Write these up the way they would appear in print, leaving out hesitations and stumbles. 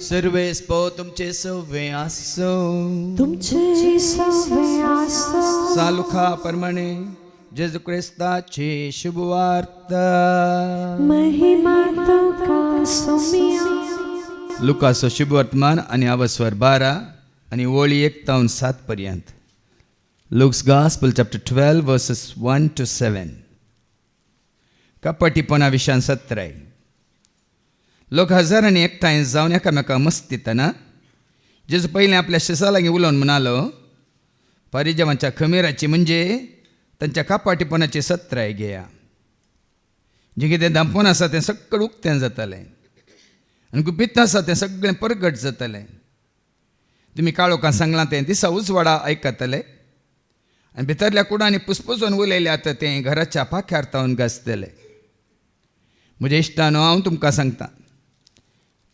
सर्वेस पो तुमचे सव्वे आसो तुमचे सव्वे आसो सालुखा प्रमाणे जेजू ख्रिस्ताची शुभवार्ता महिमा तुका सोमिया. लुकाचो शुभवर्तमान आणि अवस्वर 12 आणि ओळी 1 ते 7 पर्यंत. Luke's Gospel chapter 12 verses 1 to 7. कपटीपणा विशयान 17. लोक हजारांनी एकठांय जावन एकामेका मस्तीतना जेजू पयलीं आपल्या शिसा लागीं उलोवन म्हणालो, परिजवांच्या खमीराची म्हणजे तांच्या कापाटीपणाची 17 घेया. जें कितें दांपून आसा तें सगळें उक्तें जातलें आनी गुपीत आसा तें सगळें परगट जातलें. तुमी काळोखां सांगलां तें दिसा उजवाडा आयकतले आनी भितरल्या कुडांनी पुसपुसून उलयल्यात तें घराच्या पाख्यार तावन घासतलें. म्हज्या इश्टानो, हांव तुमकां सांगतां,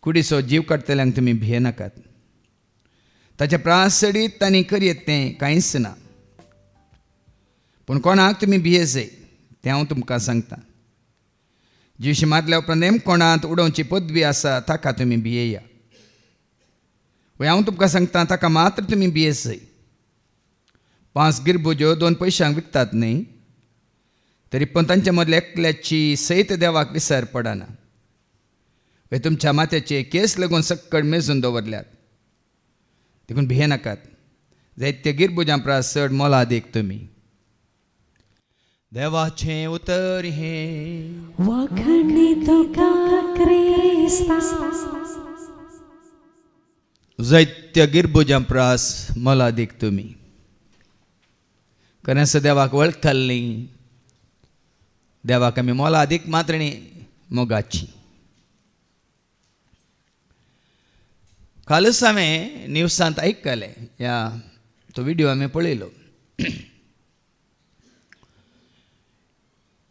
कुडीचो जीव काडटल्यांक तुमी भियेनाकात. ताचे प्रास सडीत आनी करीत तें कांयच ना. पूण कोणाक तुमी भियेजय तें हांव तुमकां सांगतां. जिवशी मारल्या उपरांत कोणांत उडोवची पदवी आसा ताका तुमी भियेया. हांव तुमकां सांगतां, ताका मात्र तुमी भियेजय. 5 गिरबुज्यो 2 पयशांक विकतात न्ही, तरी पूण तांचे मदल्या एकल्याची सैत देवाक विसर पडना. तुमच्या माथ्याचे केस लागून सक्कळ मेजून दवरल्यात, देखून भियेनाकात. जायत्या गिरबुजां प्रास चड मोला दीक तुमी. देवाचें उतर हे वखणी तुका क्रिस्ता. जायत्या गिरबुजां प्रास मोला दीक तुमी. कारण देवाक वळखताली, देवाक आमी मोला दीक मात्र न्ही, मोगाची. कालच हांवें न्यूजांत आयकलें, तो व्हिडिओ हांवें पळयलो.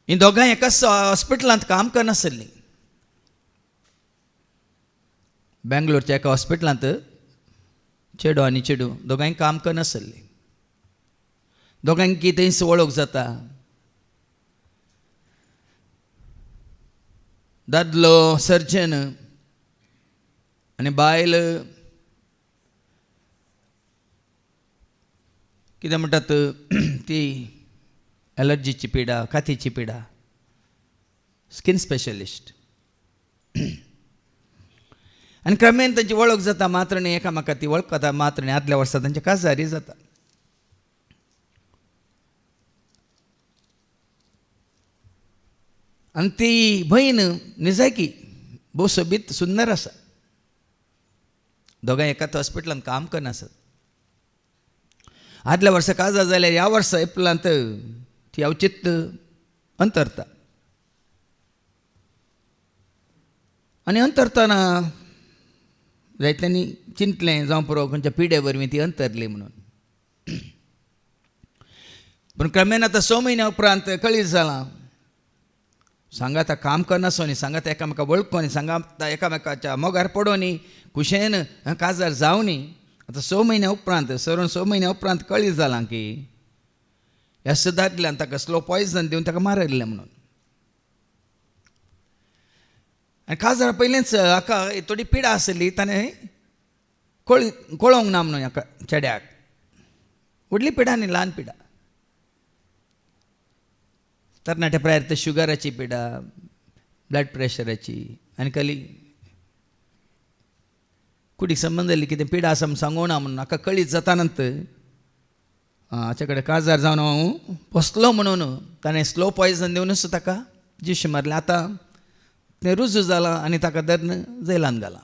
ही दोगांय एकाच हॉस्पिटलांत काम करनासलीं. बेंगलोरच्या एका हॉस्पिटलांत चेडो आनी चेडू दोगांय काम करनासलीं. दोगांयकी थंयच वळख जाता. दादलो सर्जन आनी बायल कितें म्हणटात ती एलर्जीची पिडा, कातीची पिडा, स्कीन स्पेशलिस्ट. आनी क्रमेन तांची वळख जाता मात्र न्ही, एकामेका ती वळखता मात्र न्ही. आदल्या वर्सा तांचे काजारी जाता. आनी ती भयण निजायकी भोव सोबीत सुंदर आसा. दोगांय एकाच हॉस्पिटलांत काम करनासत. आदल्या वर्सा काजार जाल्यार ह्या वर्सा एप्रिलांत ती अवचित अंतरता. आनी अंतरतना जायत्यांनी चिंतलें जावं पुरो खंयच्या पिडे वरवीं ती अंतरली म्हणून. पूण क्रमेन आतां 6 म्हयन्या उपरांत कळीत जालां. सांगात काम करनासो न्ही, सांगात एकामेका वळखो न्ही, सांगात एकामेकाच्या मोगार पडो न्ही, कुशेन काजार जावं न्ही. आतां 6 म्हयन्या उपरांत, सरून 6 म्हयन्या उपरांत कळीत जालां की ह्या सदांतल्यान ताका स्लो पॉयझन दिवन ताका मारयल्लें म्हणून. आनी काजार पयलेंच हाका थोडी पिडा आसली, ताणें कळोवंक ना म्हणून हाका चेड्याक. व्हडली पिडा न्ही, ल्हान पिडा. तरणाट्या प्रायर तर शुगराची पिडा, ब्लड प्रेशराची आनी खाली कुडीक संबंद जाल्ली कितें पिडा आसा म्हूण सांगूं ना म्हणून हाका कळीत जाता नंतर हाचे कडेन काजार जावन हांव पोसलो म्हणून ताणें स्लो पॉयझन दिवनूच ताका जिश मारलें. आतां तें रुजू जालां आनी ताका धरून जेलांत घालां.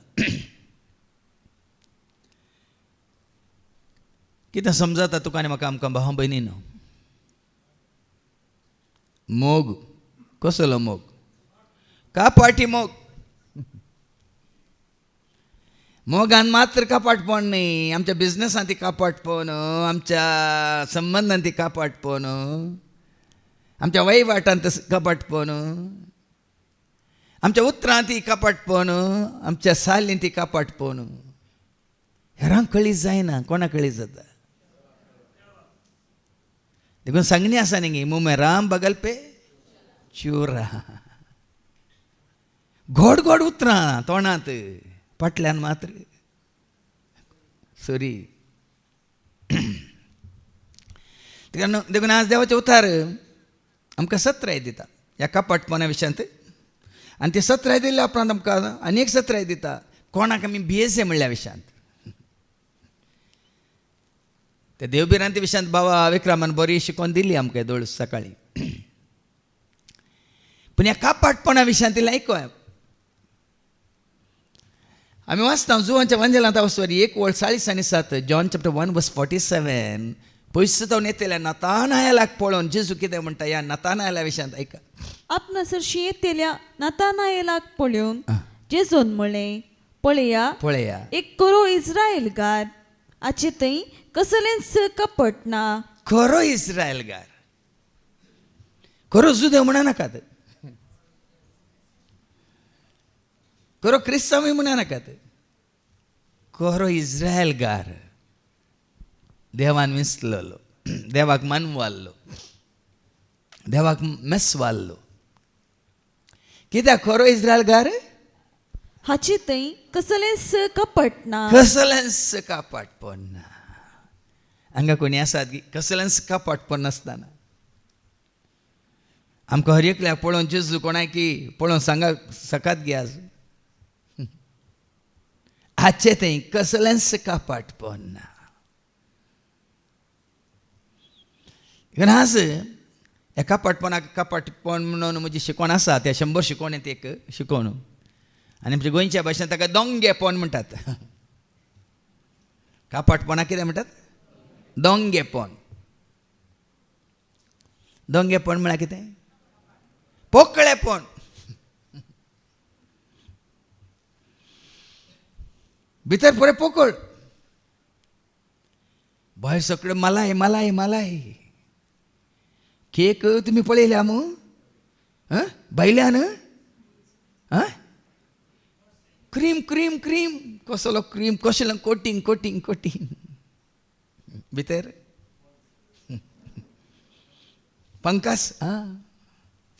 कितें समजता तुका आनी म्हाका, आमकां भाव भयणीनो? मोग कसलो मोग? कापाटी मोग. मोगान मात्र कापाटपण न्ही, आमच्या बिझनेसांत ती कापाटपण, आमच्या संबंधांत ती कापाटपण, आमच्या वहिवाटांत कापाटपण, आमच्या उतरांत ती कापाटपण, आमच्या सालींत ती कापाटपण. हेरांक कळीत जायना, कोणाक कळीत जाता? देखून सांगणी आसा न्ही, मुँह में राम बगल पे चुरा. गोड गोड उतरां तोंडांत, फाटल्यान मात्र सॉरी देखून आज देवाचे उतार आमकां सत्राय दिता ह्या कपटपणा विशयांत आनी ते सत्राय दिल्ल्या उपरांत आमकां आनी एक सत्राय दिता कोणाक आमी भियेसे म्हणल्या विशयांत ते देवबिरांती विशयांत बाबा विक्रामान बरी शिकोवन दिली आमकां दोळ सकाळीं पूण ह्या कापाटपणा विशयांत तिला आयकय आमी वाचता जुवांच्या वंजलांत वचोरी 1:47 जॉन चॅप्टर 1:47 पयस जावन येतल्या नतानायलाक पळोवन जेजू कितें म्हणटा ह्या नतानायला विशयांत आयका आपणासरशी येतेल्या नातानायलाक पळोवन जेजून म्हणलें पळया एक कोरो इस्रायेलकार हाचे थंय कसलेंच कपट ना खरो इस्रायलकार खरो जुदेव म्हणा नाकात खरो क्रिस्तांवूय म्हणा नाकात खरो इस्रायलकार देवान विसललो देवाक मानवाल्लो देवाक मेसवाल्लो कित्याक खरो इस्रायलकार हाचे थंय कसलेंच कपट ना कसलेंच कापाटपण ना हांगा कोणी आसात की कसलेंच कापाटपण नासतना आमकां हर एकल्याक पळोवन जेजू कोणाय की पळोवन सांगा सकात गे आज हाचे थंय कसलेंच कापाटपण ना आज ह्या कापाटपण म्हणून म्हजी शिकवण आसा त्या 100 शिकवणेंत एक शिकवण आनी आमच्या गोंयच्या भाशेंत ताका दोंगेपण म्हणटात कापाटपणाक कितें म्हणटात दोंगेपण म्हळ्यार कितें पोकळेपण भितर पुरे पोकळ भायर सकळे मलाई केक तुमी पळयल्या मू भायल्यान क्रीम कसलो क्रीम कसलें कोटींग भितर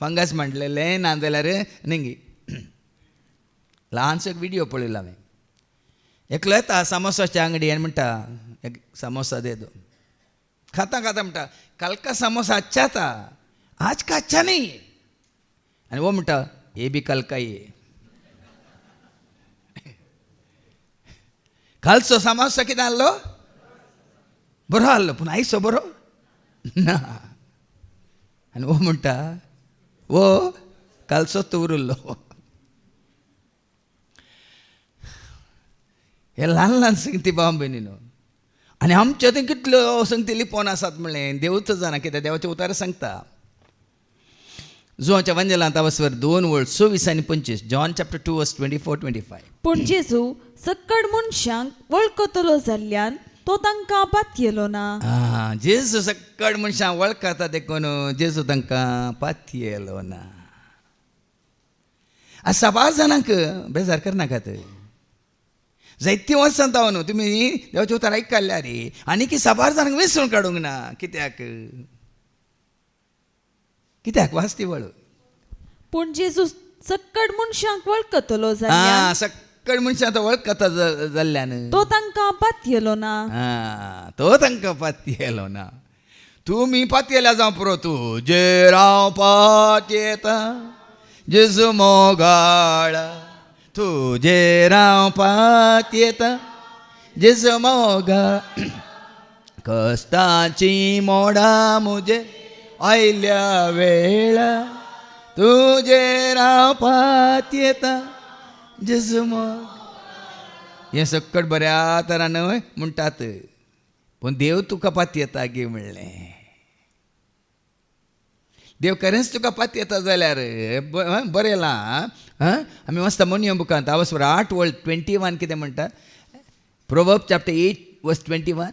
फंगस म्हटलेलें नाजाल्यार निंगी ल्हानसो एक व्हिडियो पळयलो हांवें एकलो येता सामोसाच्या अंगडी आनी म्हणटा एक समोसा दे दो खाता म्हणटा कल का समोसा अच्छा था आज का अच्छा नहीं है आनी वो म्हणटा ये भी कल का ही है कालचो समोसा कितें आहलो बरो आहलो पूण आयचो बरो ना आनी वो म्हणटा वो कालचो उरलो हे ल्हान संगती भाव भयणीनो आनी आमच्या थंय कितल्यो संगती लिपोवन आसात म्हणलें देवूच जाणा कित्याक देवाचे उतार सांगता जुवांच्या वंजलांत वचवर 2:24 आनी 25 जॉन चॅप्टर 2:24-25 पूण जेजू सक्कड मनशांक वळखतलो जाल्ल्यान तो तांकां पातयेलो ना जेजू सक्कड मनशां वळखता देखून जेजू तांकां पातयेलो ना आज 6 जाणांक बेजार करनाकात जायती वर्सां जावन तुमी देवाचे उतार आयकल्ल्या रे आनी की 6 जाणांक वेंचून काडूंक ना कित्याक वाचती वळ पूण जेजू सक्कड मनशांक वळखतलो जाल्ल्यान सक्कड मनशां आतां वळखता जाल्ल्यान तो तांकां पातयेलो ना तो तांकां पातयेलो ना तुमी पातयेल्या जावं पुरो तुजेर हांव पातयेता जेजू मोगाळा तुजेर हांव पातयेता जेजू मोगाळ कश्टाची मोडा मुजे आयल्या वेळा तुजेर हांव पातयेता जेजू मोगाळ हें सक्कड बऱ्या तरान म्हणटात पूण देव तुका पातयेता गे म्हणलें देव खरेंच तुका पातयेता जाल्यार बरयलां आमी वाचता मोनिया बुकांत आवसवर 8:21 कितें म्हणटा प्रोवर्ब्स चॅप्टर 8:21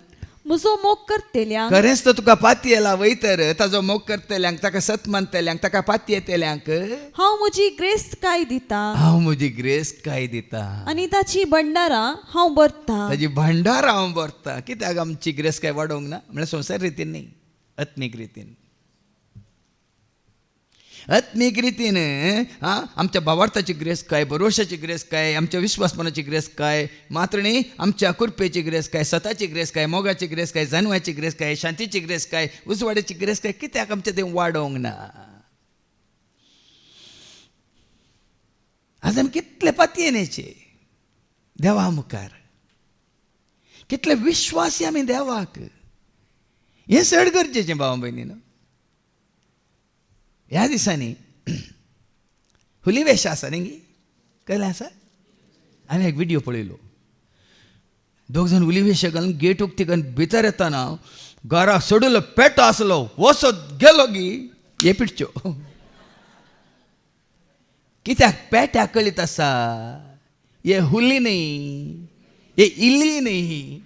म्हजो मोग करतेल्यांक खरेंच तो तुका पातयेला वयतर ताजो मोग करतल्यांक ताका सत मानतल्यांक ताका पातयेतल्यांक हांव म्हजी ग्रेस्त काय दिता हांव म्हजी ग्रेस काय दिता आनी ताची भंडारां हांव भरतां ताजी भंडार हांव भरतां कित्याक आमची ग्रेस काय वाडोवंक ना म्हळ्यार संवसार रितीन न्ही आत्मीक रितीन आत्मिक रीतीनं आमच्या भावार्थाची ग्रेस काय, भरोशाची ग्रेस काय, आमच्या विश्वासपणाची ग्रेस काय, मात्र न्ही आमच्या कृपेची ग्रेस काय, स्वताची ग्रेस काय, मोगाची ग्रेस काय, जाणवाची ग्रेस काय, शांतीची ग्रेस काय, उजवाड्याची ग्रेस काय, कित्याक आमच्या ते वाडोंक ना. आज आमी कितले पातयेनेचे देवा मुखार, कितले विश्वासी आमी देवाक. हें चड गरजेचें भावा भयणीनो. ह्या दिसांनी हुलीवेश आसा न्ही, कळ्ळें आसा. हांवें एक व्हिडियो पळयलो. दोग जाण हुलीवेश घालून गेट उक्ती करून भितर येताना घरा सोडलो पेटो आसलो, वसत गेलो गी हे पिडच्यो. कित्याक पेट्याक कळीत आसा हे हुली न्ही, हे इल्ली न्ही,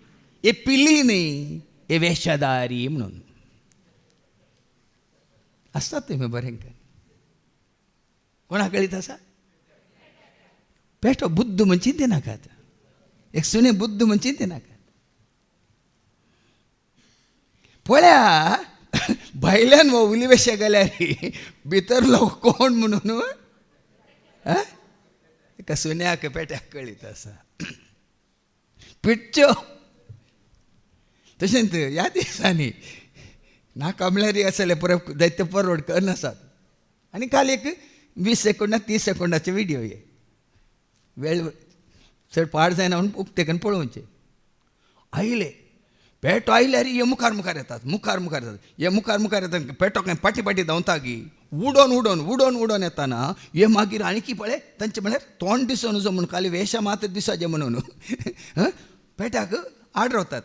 हे पिली न्ही, हे वेशादारी म्हणून. असतात तुम्ही बरें काय. कोणाक कळीत आसा पेटो बुद्ध म्हणून चिंते नाकात. एक सुने बुद्ध म्हणून चिंते नाकात. पळया भायल्यान वो उलिवेशा गेल्यार भितरलो कोण म्हणून एका सुन्याक पेट्याक कळीत आसा. पिडच्यो. तशेंच ह्या दिसांनी नाका म्हळ्यार आसले परत दैत्य परवड करनासात. आनी काल एक 20 सेकंड 30 सेकंडाचे व्हिडिओ हे वेळ चड पाड जायना म्हणून उक्ते करून पळोवचे. आयले पेटो आयल्यार हे मुखार मुखार येतात, मुखार मुखार येतात. हे मुखार मुखार येतात पेटो खंय पाटी पाटी धांवता गी उडोन उडोन उडोन उडोन येताना हे मागीर आनी की पळय तांचे म्हळ्यार तोंड दिसोन जो म्हणून खाली वेशा मात दिसाचे म्हणून पेट्याक आडरवतात.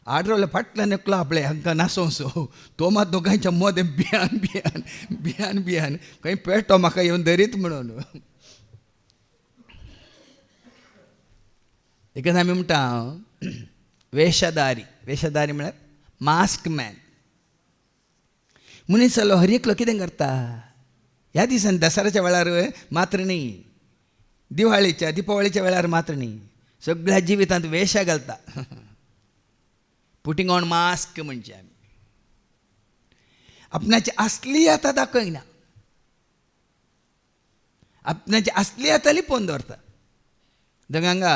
आडरवले फाटल्यान एकलो आपले हांकां नासोवचो तो मात दोगांयच्या मदें भियान भियान भियान भियान खंय पेटो म्हाका येवन धरीत म्हणून. देखून आमी म्हणटा वेशधारी. वेशधारी म्हळ्यार मास्क मॅन. मनीस जालो हर एकलो कितें करता ह्या दिसांनी दसऱ्याच्या वेळार मात्र न्ही, दिवाळीच्या दिपावळीच्या वेळार मात्र न्ही, सगळ्या जिवितांत वेशा घालता. पुटींग ऑन मास्क म्हणजे आमी आपणाची असलियत दाखयना, आपणाची असलियत लिपोवन दवरता. दोगांगा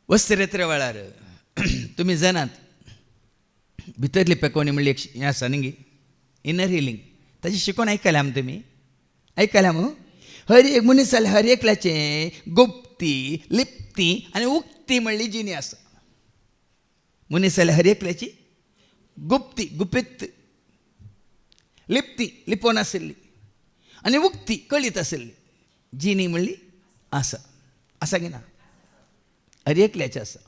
वस्त्रयात्रे वेळार तुमी जाणात भितरली पेकोवणी म्हणली एक हें आसा न्ही इनर हिलींग. ताची शिकोवन आयकल्या तुमी आयकल्या मू. हर एक मनीस जाल्यार हर एकल्याचें गुप्ती लिप्ती आनी उक्ती म्हणली जिणी आसा. मनीस जाल्यार हर एकल्याची गुप्ती गुपित, लिप्ती लिपोवन आशिल्ली आनी उक्ती कळीत आशिल्ली जिणी म्हणली आसा. आसा की ना. हर एकल्याचें आसा.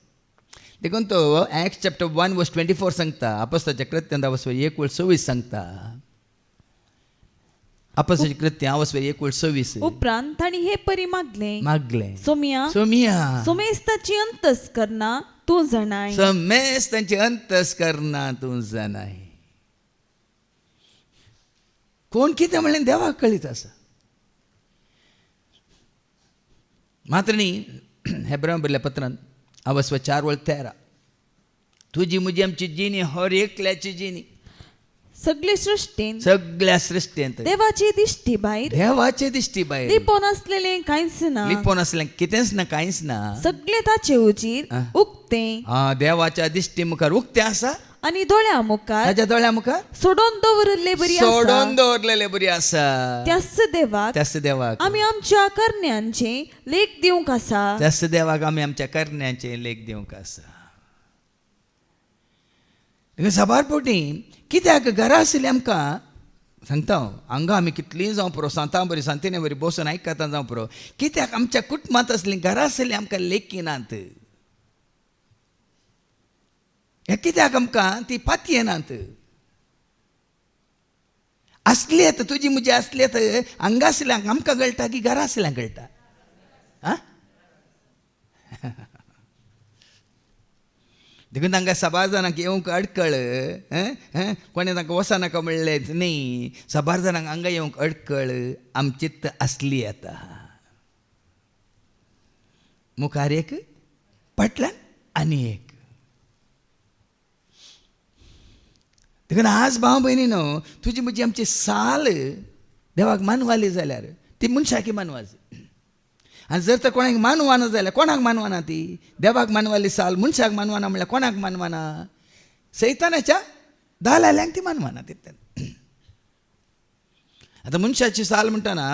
देखून तो Acts chapter 1 verse 24 सांगता. अपोस्तलाच्या कृत्यां 1:26 सांगता. अपोस्तलाची कृत्यां 1:26 उपरांत ताणी हे परी मागले मागले सोमिया सोमिया सोमेस्ताची अंतस्करणां तूं जाणाय. समेस तांची अंतस्करणां तूं जाणाय. कोण कितें म्हणलें देवाक कळीत आसा. मात्र न्ही हेब्रांक बरयल्ल्या पत्रांत 4:13 तुजी म्हजी आमची जिणी हर एकल्याची जिणी सगळे सृश्टीन सगळ्या सृश्टेंत देवाची दिश्टी भायर देवाचे दिश्टी भायर लिपोवन असलेले कांयच ना. लिपोवन असलें कितेंच ना कांयच ना. सगळे ताचे उजीर उक्ते देवाच्या दिश्टी मुखार उक्ते आसा आनी दोळ्या मुखार ताच्या दोळ्या मुखार सोडून दवरले बरी आसा. सोडून दवरलेले बरी आसा. त्याच देवाक आमी आमच्या करण्यांचे लेख दिवंक आसा. त्याच देवाक आमी आमच्या करण्यांचे लेख दिवंक आसा. साबार पोटी कित्याक घरा आसली आमकां सांगता हांगा आमी कितलीं जावं पुरो सांता बरी सांतिने बरी बसून आयकता जावं पुरो कित्याक आमच्या कुटुंबांत आसलीं घरा आसली आमकां लेखिनात. हे कित्याक आमकां ती पातयेनात. असलियत तुजी म्हजी असलियत हांगा आसल्यांक आमकां कळटा की घरा आसल्यांक कळटा. देखून तांकां साबार जाणांक येवंक अडकळ कोणें तांकां वचनाका म्हणलें न्ही. साबार जाणांक हांगा येवंक अडकळ आमचीत असली येता. मुखार एक फाटल्यान आनी एक. देखून आज भाव भयणीनो तुजी म्हजी आमची साल देवाक मानवाली जाल्यार ती मनशाकी मानवाची. आनी जर तर कोणाक मानवाना जाल्यार कोणाक मानवाना ती? देवाक मानवाली साल मनशाक मानवाना म्हणल्यार कोणाक मानवाना? सैतानाच्या 10 लाल्यांक ती मानवाना तितल्यान. आतां मनशाची साल म्हणटाना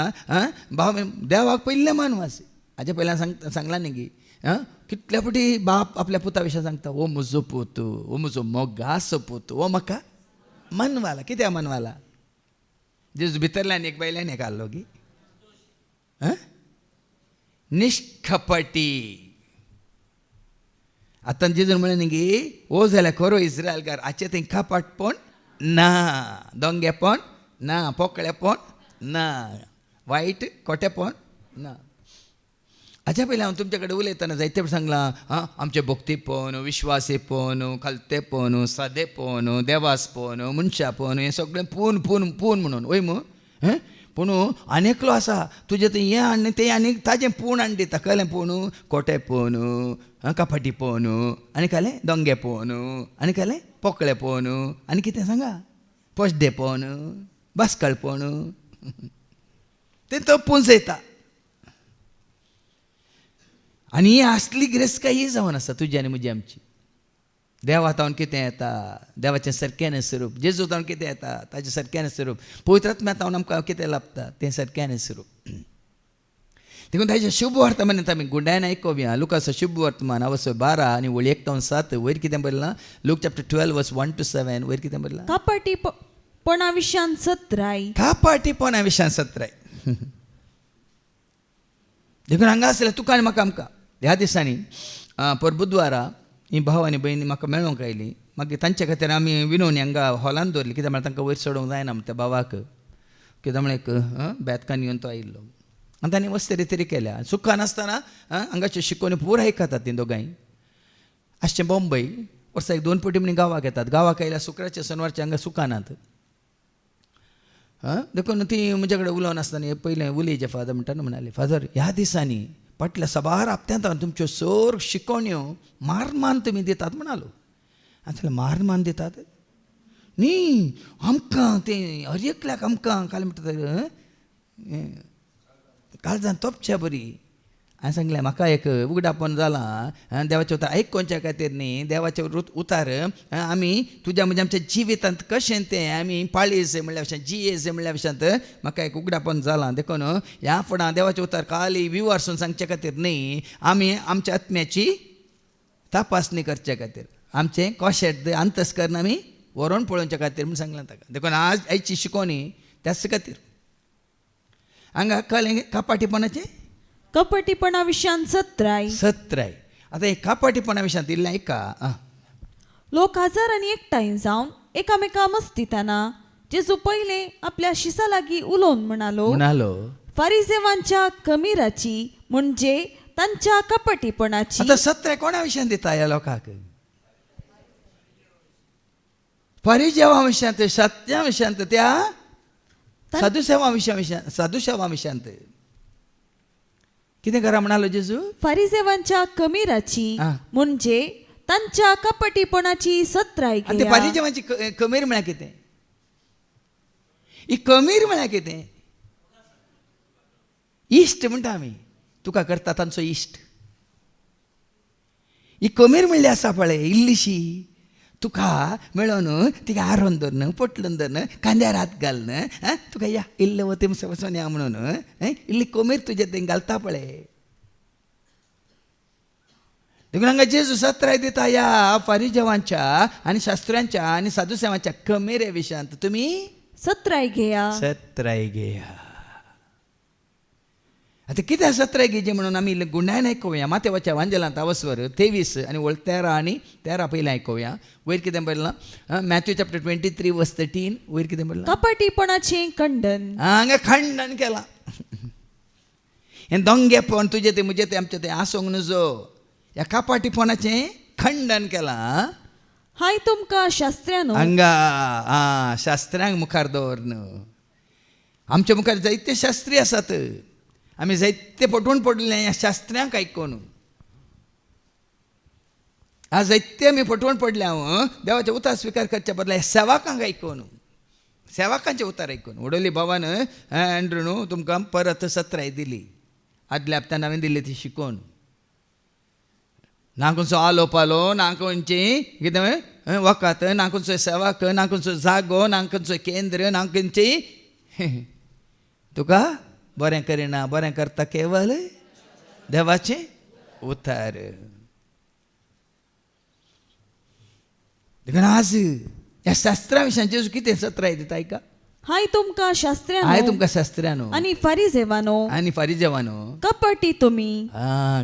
भाव देवाक पयले मानवासी. हाज्या पयल्यान सांगला न्ही की कितल्या फावटी बाप आपल्या पुता विशयी सांगता, ओ म्हजो पूत, ओ म्हजो मोगाचो पूत, ओ म्हाका मानवाला. कित्याक मानवाला? जेजू भितरल्यान एक बैल्यान एक हाडलो की निश्कपटी. आतां जेजून म्हळें न्ही की ओ जाल्यार खरो इस्रायलकार हाचे थंय कपटपण ना, दोंगेपण ना, पोकळेपण ना, वायट खोटेपण ना. हाच्या पयलीं हांव तुमचे कडेन उलयतना जायते फावटी सांगलां आमचे भक्तीपण, विश्वासीपण, खालतेपण, सादेपण, देवासपण, मनशापण हें सगळें पूण पूण पूण म्हणून वय मू. पूण आनेकलो आसा तुजें तें हें आनी तें आनी ताजें पूण आनी दिता. कळ्ळें? पूण खोटेपण, कपटीपण, आनी कळ्ळें दोंगेपण, आनी कळ्ळें पोकळेपण, आनी कितें सांगा पोसडेपण, बासकळपण. तें तो पुंजयता. आनी ही असली गिरेस्तकाय ही जावन आसा तुजी आनी म्हजी आमची. देवातावन कितें येता? देवाचें सारकें स्वरूप. जेजूतावन कितें येता? ताचें सारकें स्वरूप. पवित्र आत्म्यातावन आमकां कितें लाभता? तें सारकें स्वरूप. देखून ताचें शुभ वर्तमान आमी गुंडायन आयकोवया. लुकाचो शुभ वर्तमान अवसर 12 आनी वळी 1-7 वयर कितें बरयलां? लूक चॅप्टर 12 वर्स 1-7 वयर कितें बरयलां? कपटीपणा विशयान सत्राय. कापाटीपणा विशयान सत्राय. देखून हांगा आसलें तुका आनी म्हाका आमकां ह्या दिसांनी पर बुधवारा ही भाव आनी भयणी म्हाका मेळोंक आयली. मागीर तांचे खातीर आमी विनोवन हांगा हॉलान दवरली. कित्याक म्हळ्यार तांकां वयर चडोवंक जायना त्या भावाक. कित्याक म्हळ्यार एक बेतकान येवन तो आयिल्लो आनी तांणी मस्त रितीरी केल्या. सुखान आसतना हांगाच्यो शिकोवण्यो पुरो आयकतात तीं दोगांय. आसचें बॉम्बय वर्साक 2 फावटी म्हणी गांवाक येतात. गांवाक आयल्यार शुक्रारचे शेनवारचे हांगा सुखानात. देखून ती म्हजे कडेन उलोवन आसतना पयलें उलयचे फादर म्हणटा म्हणाले, फादर ह्या दिसांनी फाटल्या सबार हप्त्यांत तुमच्यो सर शिकोवण्यो मारमान तुमी दितात म्हणालो. आतां मारमान दितात न्ही आमकां तें हर एकल्याक आमकां काल म्हणटा काळजान तोपच्या बरी. हांवें सांगलें म्हाका एक उगडापण जालां देवाचें उतार आयकोवच्या खातीर न्ही. देवाचें उतार आमी तुज्या म्हणजे आमच्या जिवितांत कशें तें आमी पाळयेचें म्हणल्या भशेन जियेचें म्हणल्या भशेंत म्हाका एक उगडापण जालां. देखून ह्या फुडां देवाचें उतार खाली विवारसून सांगचे खातीर न्ही, आमी आमच्या आत्म्याची तपासणी करचे खातीर आमचें कशें अंतस्करण आमी व्हरोन पळोवच्या खातीर म्हूण सांगलां ताका. देखून आज आयची शिकोवणी त्याच खातीर हांगा कळ्ळें कपाटीपणाचें कपटीपणा विशयान सत्राय. आतां हे कपाटीपणा विशयांत इल्लें ऐका. लोक हजारांनी एकठांय जावन एकामेका मस्तिताना जेजू पयले आपल्या शिसा लागीं उलोवन म्हणालो फारिजेवांच्या कमीराची म्हणजे तांच्या कपटीपणाची. आतां सत्र कोणा विशयान दिता ह्या लोकांक? फारिजेवा विशयांत, सत्या विशयांत, त्या साधुसेवा विशयांत. कितें करा म्हणालो जेजू? फारिजेवांच्या कमीराची म्हणजे तांच्या कपटीपणाची सत्राय घेया. आनी फारिजेवांची कमीर म्हळ्यार कितें? ही कमीर म्हळ्यार कितें? इश्ट म्हणटा आमी. तुका करता तांचो इश्ट. ही कमीर म्हणली आसा पळय इल्लीशी. तुका मेळोन तिका आरोन धरन, पटलून धरन, खांद्यार हात घालन, तुका या इल्लें वतें वचोन या म्हणून इल्ली कमीर तुजे थंय घालता पळय. देखून हांगा जेजू सत्राय दिता या फारिजेवांच्या आनी शास्त्र्यांच्या आनी साधुसेवांच्या कमेरे विशयांत तुमी सत्राय घेया. आतां कितें सत्राय घेवचें म्हणून आमी गुंडायन आयकोवया. मातेवाच्या वांजेलांत अवस्वर 23 आनी 13 आनी 13 पयलीं आयकोवया. वयर कितें बरयलां? मॅथ्यू चॅप्टर 23 वर्स 13 वयर कितें बरयलां? कपटीपणाचें खंडन. हांगा खंडन केलां. हें दोंगेपण तुजें तें म्हजें तें आमचें तें आसूंक नजो. ह्या कपाटीपणाचें खंडन केलां. हाय तुमकां शास्त्र्यानो. हांगा शास्त्रांक मुखार दवरन. आमच्या मुखार जायते शास्त्री आसात. आमी जायते पटवून पडलें ह्या शास्त्र्यांक आयकून. आज जायते आमी फटवण पडले हांव देवाचे उतार स्विकार करच्या बदला सेवाकांक ऐकून सेवाकांचे उतार ऐकून उडोली भवन अँड्रू न्हू तुमकां परत 17 दिली आदल्या हप्त्यान हांवें दिली ती शिकोवन ना खंयचो आलो पालो ना खंयची कितें वकात ना खंयचो सेवाक ना खंयचो जागो ना खंयचो केंद्र ना खंयची तुका बरें करिना बरें करता केवळ देवाचे उतार देखून आज ह्या शास्त्रा विशयान जेजू कितें 17 दिता आयका हाय तुमकां शास्त्र्यानो हाय तुमकां शास्त्र्यानो आणि फारिजेवानो आनी फारिजेवानो कपटी तुम्ही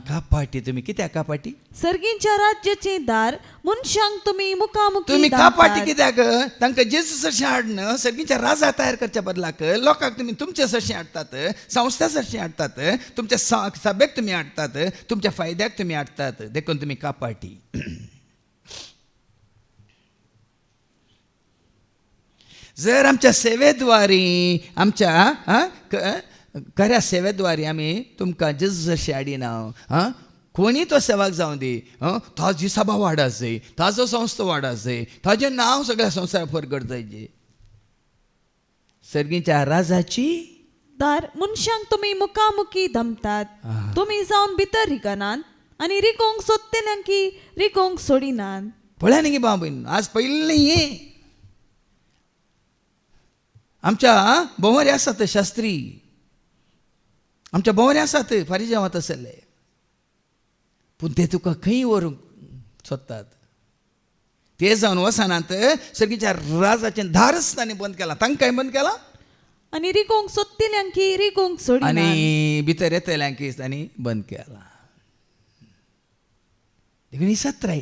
कापाटी तुमी कित्याक कापाटी सर्गींच्या राज्याचे दार मनशांक तुम्ही मुखामुखी तुम्ही दामतात. कापाटी कित्याक तांकां जेजू सरशें हाडन सर्गीच्या राजा तयार करच्या बदलाक लोकांक तुमी तुमचे सरशें हाडटात संस्था सरशें हाडटात तुमच्या सभेक तुमी हाडटात तुमच्या फायद्याक तुमी हाडटात देखून तुमी कापाटी जर आमच्या सेवेद्वारी आमच्या खऱ्या सेवेद्वारी आमी तुमकां जेजू जशें हाडिना कोणी तो सेवाक जावं दी ताजी सभा वाडत जाय ताजो संस्था वाडत जाय ताजें नांव सगळ्या संवसाराक परगट जायचें सर्गीच्या राजाची दार मनशांक तुम्ही मुखामुखी दमतात तुम्ही जावन भितर रिकनात आणि रिकोंक सोदतेल्यांकी रिकोंक सोडिनात पळय न्ही बाबून आज पयलीं हें आमच्या भोवरे आसात शास्त्री आमच्या भोवरे आसात फारिजेवां तसले पूण ते तुका खंय व्हरूंक सोदतात ते जावन वसनात सर्गीच्या राजाचें दारच तांणी बंद केलां तांकां बंद केलां आणि रिकोंक सोदतेल्यांकी रिकोंक सोडिनात आनी भितर येतल्यांकी तांणी बंद केलां देखून ही 17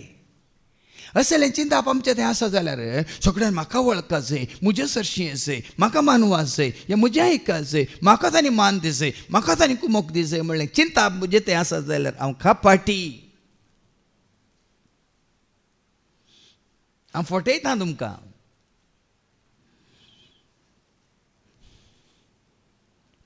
असलें चिंताप आमचें तें आसा जाल्यार सगळ्यान म्हाका वळखा जाय म्हजे सरशीं जाय म्हाका मानवा जाय हें म्हजें आयका जाय म्हाका तांणी मान दी जाय म्हाका तांणी कुमोक दी जाय म्हणलें चिंताप म्हजें तें आसा जाल्यार हांव कापाटी हांव फटयता तुमकां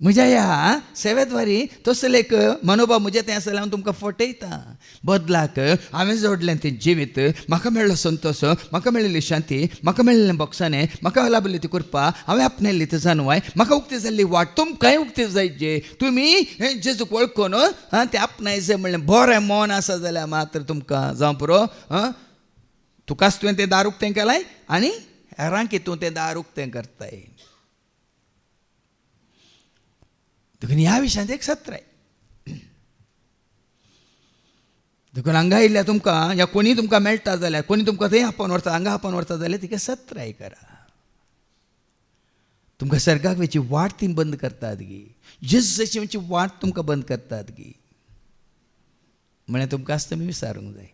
म्हज्या ह्या सेवेद्वारी तसलें एक मनोभाव म्हजें तें आसलें हांव तुमकां फटयता बदलाक हांवें जोडलें तें जिवीत म्हाका मेळ्ळो संतोश म्हाका मेळिल्ली शांती म्हाका मेळिल्लें बोगसाणें म्हाका लाभिल्ली ती कृपा हांवें आपणायल्ली ती जानवाय म्हाका उक्ती जाल्ली वाट तुमकांय उक्ती जायची तुमी जेजूक वळखून तें आपणाय जाय म्हणलें बरें मन आसा जाल्यार मात्र तुमकां जावं पुरो तुकाच तुवें तें दार उक्तें केलाय आनी हेरांक तूं तें दार उक्तें करताय देखून ह्या विशयान एक 17 देखून हांगा आयिल्ल्या तुमकां या कोणी तुमकां मेळटा जाल्यार कोणी तुमकां थंय आपोवन व्हरता हांगा आपोवन व्हरता जाल्यार तिका 17 करा तुमकां सर्गाक वयची वाट ती बंद करतात गी जेजूची वयची वाट तुमकां बंद करतात गी म्हळ्यार तुमकां आस्त तुमी विचारूंक जाय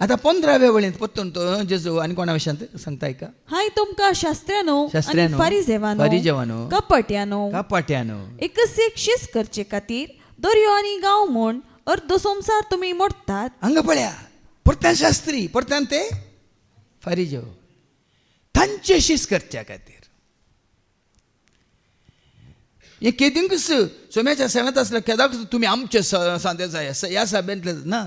आतां 15व्या वळींत परतून तो जेजू आनी कोणा विशयांत सांगता आयका हाय तुमकां शास्त्र्यानो आणि फारिजेवानो कापाट्यानो एकच एक शिस्त करचे खातीर दर्यो आनी गांव म्हूण अर्दो संवसार तुमी मोडटात हांगा पळया परत्यान शास्त्री परत्यान ते फारिजेव तांचे शिस्त करच्या खातीर हे केदींकच सोम्याच्या सेवेंत आसल्या केदाक तुमी आमचे सांदे जाय ह्या सभेंतले ना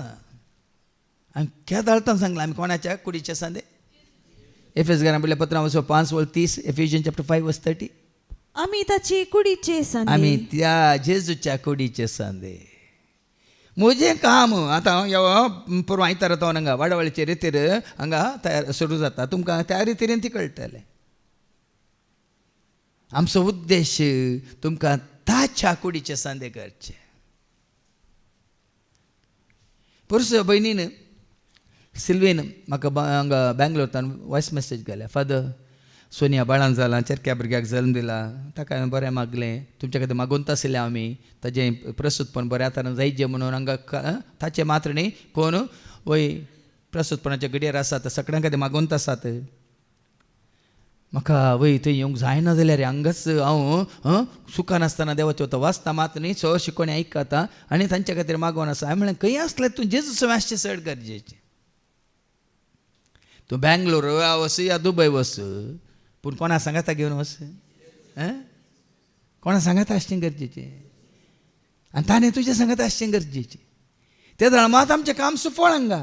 आनी केदाळतान सांगलां आमी कोणाच्या कुडीचे सांदे एफेस घरांतल्या पत्रां 5:30 एफिशियन चॅप्टर 5:30 आमी ताची कुडीचे सांदे आमी त्या जेजूच्या कुडीचे सांदे म्हजें काम आतां परवां आयतारा तो हांगा वाडवळीचे रितीर हांगा तयार सुरू जाता तुमकां त्या रितीन ती कळटलें आमचो उद्देश तुमकां ताच्या कुडीचे सांदे करचे परस भयणीन सिल्वेन म्हाका हांगा बँगलोरांतल्यान वॉयस मॅसेज घाल्या फादर सोनिया बाळान जालां चेरक्या भुरग्याक जल्म दिला ताका हांवें बरें मागलें तुमचे खातीर मागून आशिल्लें आमी ताजें प्रस्तुतपण बऱ्या तरेन जायचें म्हणून हांगा ताचे मात्र न्ही कोण वय प्रस्तुतपणाच्या घडयेर आसात सगळ्यां खातीर मागून आसात म्हाका वय थंय येवंक जायना जाल्यार हांगाच हांव सुखान आसतना देवाचें वता वाचता मात न्ही सो शिकोवणी आयकता आनी तांचे खातीर मागोवन आसा हांवें म्हळें खंय आसलें तूं जेजू समाजचें चड गरजेचें तूं बँगलोर वच या दुबय वच पूण कोणा सांगाता घेवन वच कोणा सांगाता आसचें गरजेचें आनी ताणें तुजें सांगाता आसचें गरजेचें ते धर्मात आमचें काम सुफळ हांगा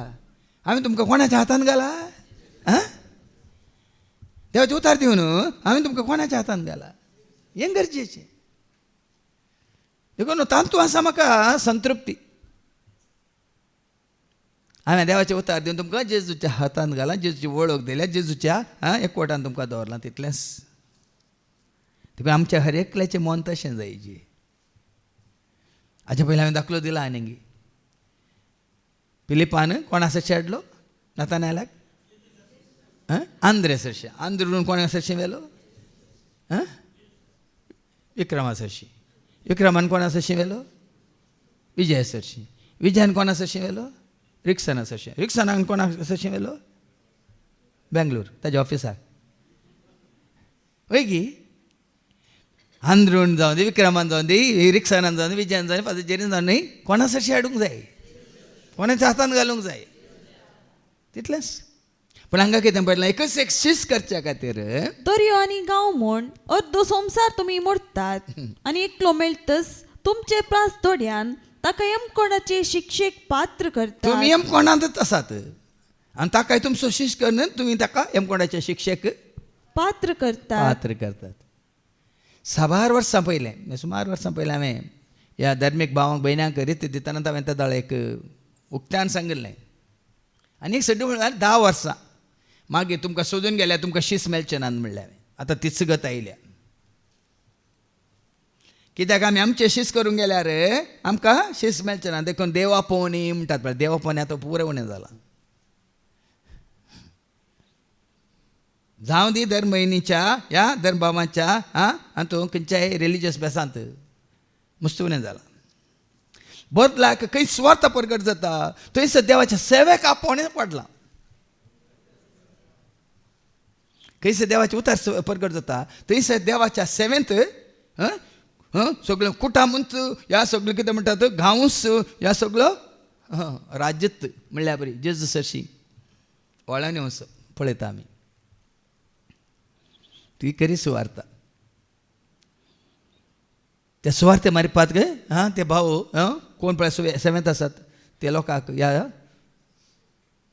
हांवें तुमकां कोणाच्या हातान घाला आं देवाचे उतार दिवन हांवें तुमकां कोणाच्या हातान घाला हें गरजेचें देखून तांतू आसा म्हाका संतृप्ती हांवें देवाचें उतार दिवन तुमकां जेजूच्या हातान घाला जेजूची वळख दिल्या जेजूच्या एकवटान तुमकां दवरलां तितलेंच देखून आमच्या हर एकल्याचें मन तशें जायचें हाचे पयलीं हांवें दाखलो दिला आनीक फिलिपान कोण आसा शेडलो नातानायलाक आंद्रे सरशी आंध्रून कोणें सरशी व्हेलो विक्रमा सरशी विक्रमान कोणा सरशी व्हेलो विजय सरशी विजयान कोणा सरशी व्हेलो रिक्सना सरशी रिक्सनान कोणा सरशी व्हेलो बेंगलोर ताज्या ऑफिसाक वय गी आंध्रून जावन दी विक्रमान जावन दी रिक्सनान जावन दी विजयान जावन पाजेरीन जावन न्ही कोणा सरशी हाडूंक जाय कोणाच्या हातान घालूंक जाय तितलेंच पूण हांगा कितें पडलां एकच एक शीस करच्या खातीर दर्यो आनी गांव म्हूण अर्दो संवसार तुमी मोडटात आनी एकलो मेळटस तुमचे प्रास थोड्यान ताका यमकोणाचे शिक्षेक पात्र करतात तुमी यमकोणांतच आसात आनी ताकाय तुमचो शिश करून तुमी ताका यमकोणाच्या शिक्षेक पात्र करतात 6 वर्सां पयलें सुमार वर्सां पयलें हांवें ह्या धर्मीक भावांक भयणांक रीत दितना हांवें ताका एक उक्त्यान सांगिल्लें आनी एक सड्डी म्हळ्यार 10 वर्सां मागीर तुमकां सोदून गेल्यार तुमकां शीस मेळचें ना म्हणलें हांवें आतां तीच गत आयल्या कित्याक आमी आमचें शीस करूंक गेल्यार आमकां शीस मेळचें ना देखून देवापोवणी म्हणटात पळय देवापोवणी आतां पुराय उणें जालां जावं दी दर म्हयन्याच्या ह्या धर्मभावांच्या हातूंत खंयच्याय रिलिजियस बेसांत मस्त उणें जालां बदलाक खंय स्वार्थ प्रगट जाता थंयसर देवाच्या सेवेक आपोवणें पडलां खंयसर देवाचे उतार प्रगट जाता थंयसर देवाच्या सेवेंत सगळें कुटामूच ह्या सगळें कितें म्हणटात गांवूच ह्या सगळो राज्यत म्हणल्यार बरी जेजू सरशी वळान येवंच पळयता आमी ती खरी सुवार्ता त्या सुवार्ते मारपाक ते भाव कोण पळय सेवेंत आसात ते लोकांक ह्या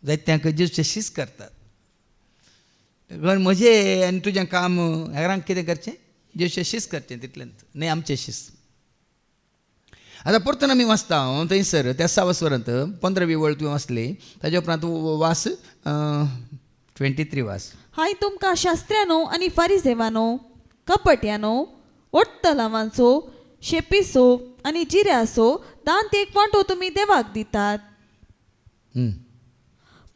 जायत्यांक जेजूचे शीस करतात म्हजें आनी तुजें काम हेरांक कितें करचें जेजूचें शीस करचें तितलेंच न्ही आमचें शीस आतां परतून आमी वाचता थंयसर त्या 6 वसवरांत 15वी वळ तुवें वाचली ताजे उपरांत वास 23 वास हाय तुमकां शास्त्र्यानो आनी फारिसेवानो कपट्यानो वट्टलावांचो शेपीसो आनी जिऱ्यासो दांत एक वांटो तुमी देवाक दितात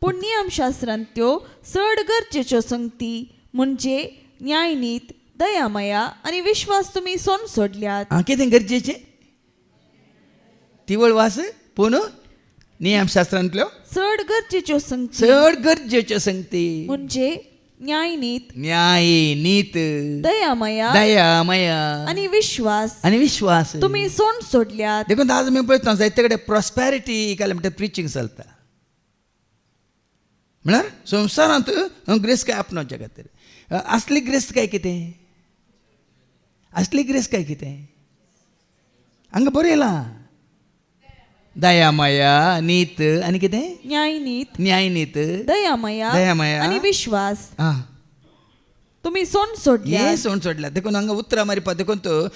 पूण नियमशास्त्रांत्यो चड गरजेच्यो संगती म्हणजे न्यायनीत दयामया आनी विश्वास तुमी सोन सोडल्यात कितें गरजेचें ती वळ वास पूण नियमशास्त्रांतल्यो चड गरजेच्यो संगती म्हणजे न्याय नीत दयामया आनी विश्वास तुमी सोन सोडल्यात देखून आज आमी पळयता जायते कडेन प्रॉस्पॅरिटी काय म्हणटा प्रिचींग चलता म्हळ्यार संवसारांत ग्रेस काय आपणावच्या खातीर असली ग्रेस काय कितें हांगा बरयलां दयामया नीत आनी कितें न्याय नीत दयामया आनी विश्वास तुमी सोन सोडल्या देखून हांगा उतरां मारपा देखून तो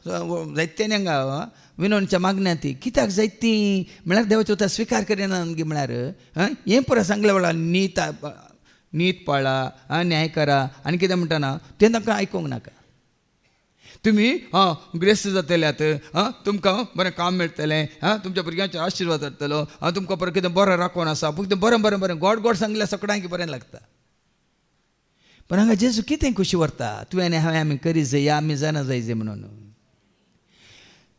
जायत्यांनी हांगा विनोदच्या मागण्या ती कित्याक जायतीं म्हळ्यार देवाचो उतार स्विकार करिना म्हळ्यार हें पळय सांगल्या वेळार नीत पाळा न्याय करा आनी कितें म्हणटाना तें तांकां आयकूंक नाका तुमी ग्रेस्त जातल्यात तुमकां बरें काम मेळटलें तुमच्या भुरग्यांचेर आशिर्वाद जातलो तुमकां बरें कितें बरें राखून आसा फक्त बरें गोड सांगल्यार सगळ्यांक बरें लागता पण हांगा जेजू कितें खुशी व्हरता तुवें हांवें आमी करी जाय आमी जाणा जाय म्हणून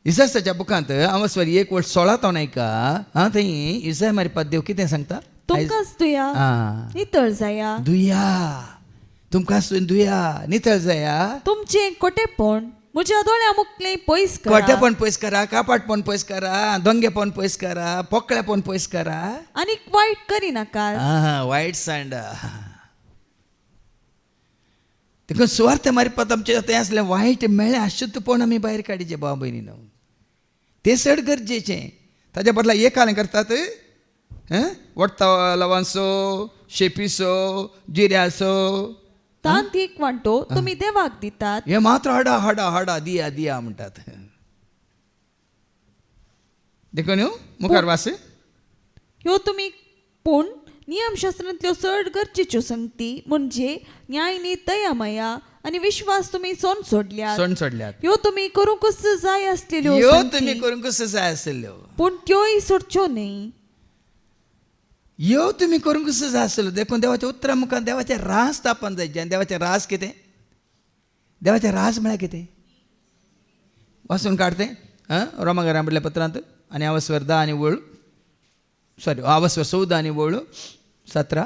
इसायाच्या बुकांत आमस्वारी 1:16 हांव आयका थंय इसाया मारपाक देव कितें सांगता तुमकांच दुया नितळ जाया तुमकांच दुया नितळ जाया तुमचें खोटेपण म्हज्या दोळ्या मुखलें पयस करा खोटेपण पयस करा कापाटपण पयस करा दोंगेपण पयस करा पोकळेपण पयस करा आनी वायट करिनाका वायट सांडा देखून सुवार्थ मारपाक आमचें तें आसलें वायट मेळ्ळें अशुद्धपण आमी भायर काडचें भाव भयणीनो तें चड गरजेचें ताच्या बदला एक कालें करतात वट्टा लवांसो शेपीसो जिऱ्यासो तांत एक वांटो तुम्ही देवाक दितात. हे मात्र हाडा हाडा हाडा दिया दिया म्हणटात. देखून मुखार वास ह्यो तुम्ही पूण नियमशास्त्रांतल्यो चड गरजेच्यो संगती म्हणजे न्याय दयामया आणि विश्वास तुम्ही सोन सोडल्यात. सण सोडल्यात. ह्यो तुम्ही करूंकच जाय आसलेल्यो ह्यो संगती, तुम्ही करूंक कसं जाय आसल्यो. पूण त्योय सोडच्यो न्ही. ह्यो तुम्ही करूंक कसं जाय आसलो. देखून देवाच्या उतरा मुखार देवाचे रास तापन जायचे. आनी देवाचे रास कितें. देवाचे रास म्हळ्यार कितें वाचून काडते रोमाकारां बरयल्या पत्रांत आनी आवस्वर 10 आनी वळ आवस्वर 14 आनी वळ 17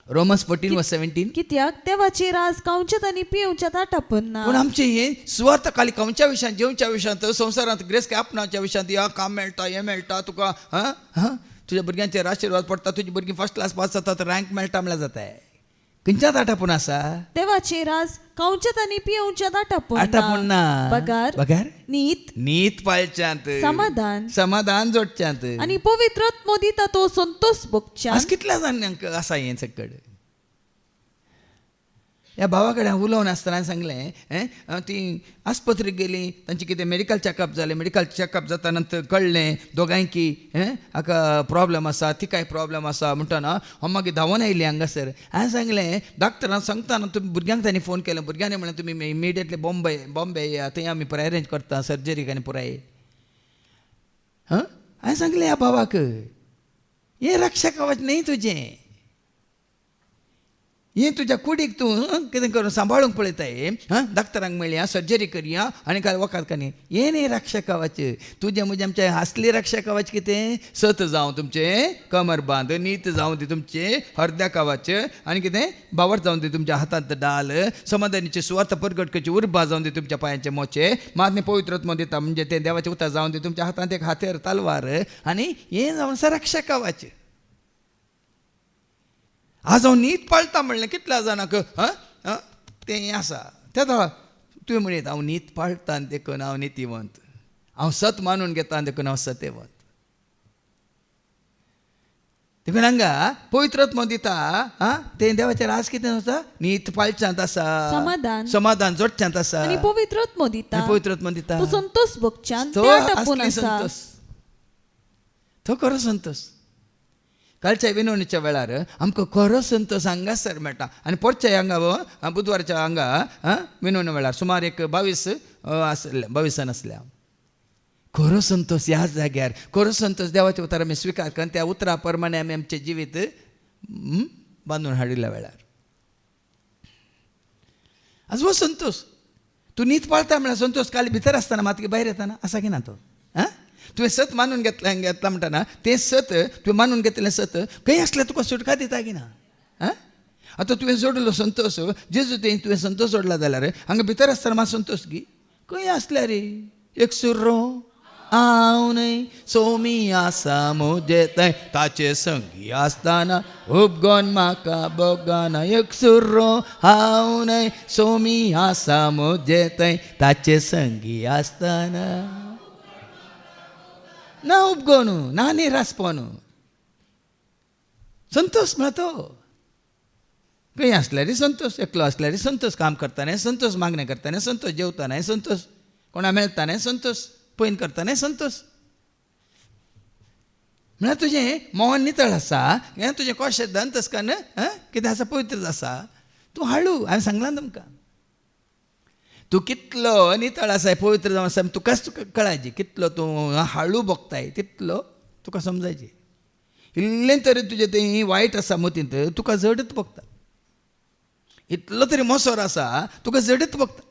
रोमन्स 14:17. कित्याक देवाची रास खावच्यात आनी पिवच्यात आटापन ना. पूण आमचे हे सुवार्थ खाली खंयच्या विशयांत जेवच्या विशयांत संवसारांत ग्रेस्त आपणाच्या विशयांत या काम मेळटा हें मेळटा तुका तुज्या भुरग्यांचेर आशिर्वाद पडटा तुजी भुरगीं फर्स्ट क्लास पास जातात रँक मेळटा म्हळ्यार जाताय. खंयच्यात आटापून आसा. देवाची रास खावच्यात आनी पिवच्यात आटापून आटापन ना. पगार पगार नीत पाळच्यांत समाधान जोडच्यांत आनी पवित्र आत्मो दिता तो संतोष भोगच्यान. आज कितल्या जाणांक आसा हें सकड. ह्या भावा कडेन उलोवन आसतना हांवें सांगलें ती आस्पत्रेक गेली तांची कितें मेडिकल चॅकअप जालें. मेडिकल चॅकअप जाता नंतर कळ्ळें दोगांय की हाका प्रॉब्लेम आसा तिकाय प्रॉब्लेम आसा म्हणटना हांव मागीर धांवन आयली हांगासर. हांवें सांगलें डॉक्टरांक सांगतना तुमी भुरग्यांक तांणी फोन केलो. भुरग्यांनी म्हणलें तुमी इमिडिएटली बॉम्बे या थंय आमी पुराय अरेंज करता सर्जरीक आनी पुराय. हांवें सांगलें ह्या भावाक हें रक्षक कवच न्ही तुजें. हें तुज्या कुडीक तूं कितें करून सांबाळूंक पळयताय. डॉक्टरांक मेळया सर्जरी करया आनी काय वखद कानी हें न्ही रक्षक कवच. तुजें म्हणजे आमचें असली रक्षक कवच कितें सत जावं तुमचें कमरबांद नीत जावं ती तुमचें हरद्या कवच आनी कितें बावट जावन दी तुमच्या हातांत डाल समाधानाची सुवार्थ परगट करची उर्बा जावन दी तुमच्या पांयाचे मोचे मातने पवित्र आत्मो दिता म्हणजे तें देवाचें उतर जावन दी तुमच्या हातांत एक हातेर तलवार आनी हें जावन आसा रक्षक कवच. आज हांव नीत पाळटा म्हणलें कितल्या जाणांक तें हें आसा तें तुवें म्हणत हांव नीत पाळटा आनी देखून हांव नितीवंत हांव सत मानून घेता आनी देखून हांव सत्यवंत. देखून हांगा पवित्र आत्मो दिता तें देवाचें रास कितें आसा नीत पाळच्यांत आसा समाधान जोडच्यांत आसा आनी पवित्र आत्मो दिता. पवित्र आत्मो दिता तो संतोष भोगच्यान तो ते आटापून असली आसा. संतोष तो खरो संतोष. कालच्या विनवणीच्या वेळार आमकां खरो संतोष हांगासर मेळटा. आनी परच्या हांगा बुधवारच्या हांगा विनवणी वेळार सुमार एक 22 जाण आसल्या. खरो संतोष ह्या जाग्यार खरो संतोष देवाचे उतर आमी स्विकार करून त्या उतरा प्रमाणे आमी आमचें जिवीत बांदून हाडिल्ल्या वेळार आज हो संतोष तूं नीत पाळटा म्हळ्यार संतोष काल भितर आसतना मात भायर येताना आसा की ना तो. तुवें सत मानून घेतला म्हणटाना तें सत तुवें मानून घेतलें सत खंय आसल्यार तुका सुटका दिता की ना. आतां तुवें जोडलो संतोष जेजू तुवें संतोष जोडला जाल्यार हांगा भितर आसतना मात संतोष गी खंय आसल्यार रे एक सुर्रो हांव न्हय सोमी आसा म्हजे थंय ताचे संगी आसतना उपगोन म्हाका बोगाना. एक सुर्रो हांव न्हय सोमी आसा म्हजे थंय ताचे संगी आसतना ना उपगोनू ना निरासपणू संतोष म्हळ्यार तो खंय आसल्यार संतोष एकलो आसल्यार संतोष काम करताना संतोष मागणें करताना संतोष जेवताना संतोष कोणा मेळटाना संतोष पयन करताना संतोष म्हळ्यार तुजें मोहन नितळ आसा हें तुजें कशें दंतस्कन कितें आसा पवित्र आसा तूं हाळू. हांवें सांगलां तुमकां तूं कितलो नितळ आसाय पवित्र जावन आसा तुकाच तुका कळायची कितलो तूं हाळू भोगताय तितलो तुका समजायची. इल्लें तरी तुजें तें वायट आसा मतींत तुका जडत भोगता. इतलो तरी मोसोर आसा तुका जडत भोगता.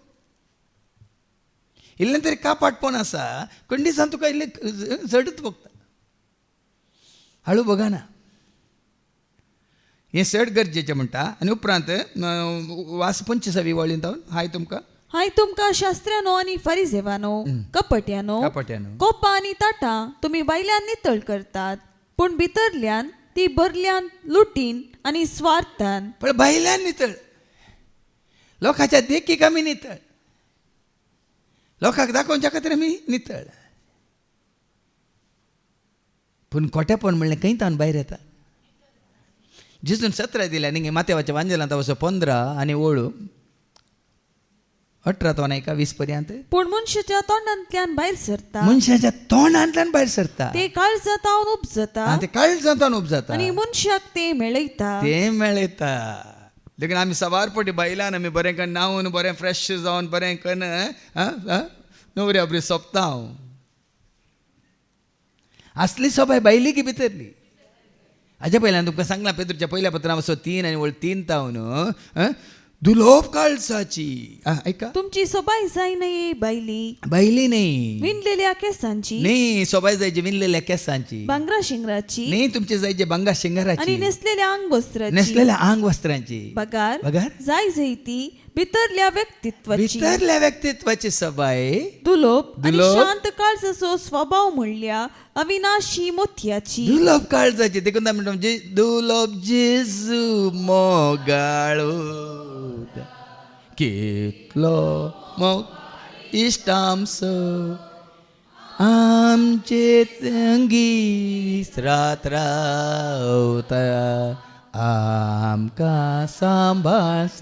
इल्लें तरी कापाटपण आसा खंडीसान तुका इल्लें जडत भोगता. हाळू भोगाना. हें चड गरजेचें म्हणटा. आनी उपरांत वास 25वी वळींत हाय तुमकां शास्त्र्यानो आनी फरिसेवानो कपट्यानो कोपा आनी ताटां तुमी भायल्यान नितळ करतात पूण भितरल्यान ती भरल्यान लुटीन आनी स्वार्थान. पण भायल्यान नितळ लोकांच्या देखीक आमी नितळ लोकांक दाखोवच्या खातीर आमी नितळ. पूण खोटेपण म्हणलें खंय तावन भायर येता. जेजून 17 दिल्या न्ही माथेवाच्या वांजेलांत वचो 15 आनी ओळू 18 तो नाही का 20 पर्यंत. पूण मनशाच्या तोंडांतल्यान भायर सरता मनशाच्या तोंडांतल्यान भायर सरता. ते काळजांतावन उपजता ते काळजांतान उपजता आनी मनशाक ते मेळयता. ते मेळयता. देखून आमी सवारपटी बायलान आमी बरें करून न्हांवून बरें फ्रेश जावन बरें करून न्हवऱ्या बरी सोंपता हांव. असली सोबाय बायली की भितरली. हाज्या पयल्यान तुमकां सांगलां पेद्रूच्या पयल्या पत्रां वचो 3 आनी वळ 3 तावन दुलोप काळजाची. ऐका, तुमची सोबाय जाय न्ही बायली बायली न्ही, विणलेल्या केसांची न्ही सोबाय जायची विणलेल्या केसांची, भांगरा शिंगराची न्ही तुमची जायची भांगर आनी शिंगाराची, नेसलेल्या अंग वस्त्राची नेसलेल्या आंग वस्त्रांची. पगार पगार जाय जैती भितरल्या व्यक्तित्वाची भितरल्या व्यक्तित्वाची सबाय दुलोप आनी दुलोप. शांत काळजाचो स्वभाव म्हणल्या अविनाशी मोतयाची. दुलोप काळजाची. देखून आमी म्हणटा दुलोप जेजू मोगाळो कितलो मोग इश्टामसो आमचे अंगी रात रावता आमकां सांबाळस.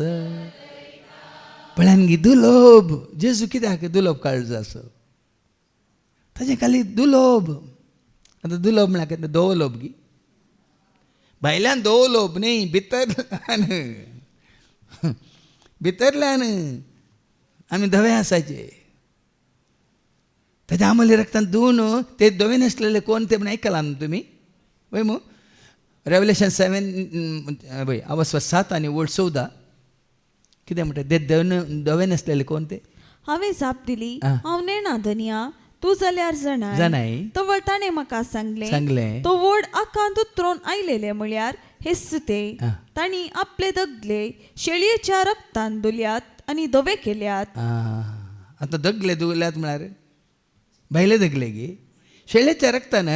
पळयान गी दुलोब जेजू कित्याक दुलोब काळजो आसो ताजे खाली दुलोब. आतां दुलोब म्हळ्यार कितें दवलोब गी भायल्यान दवलोब न्ही भितरल्यान आमी धवे आसाचे. ताच्या आमले रक्तान धुवन ते धवे नासलेले कोण ते म्हण आयकलां न्हू तुमी वय मू. रेवलेशन 7 वय अवस्था 7 आनी वळ 14 कितें म्हणटा ते धवे नासलेले कोण ते. हांवें जाप दिली हांव नेणा धनिया तूं जाल्यार जाणाय. तो ताणें म्हाका सांगलें सांगलें तो व्हड आकांत उतरोवन आयलेले म्हळ्यार हेस्ते तांणी आपले दगले शेळयेच्या रक्तान धुल्यात आनी धवे केल्यात. आतां दगले धुल्यात म्हळ्यार भायले दगले गे शेळयेच्या रक्तान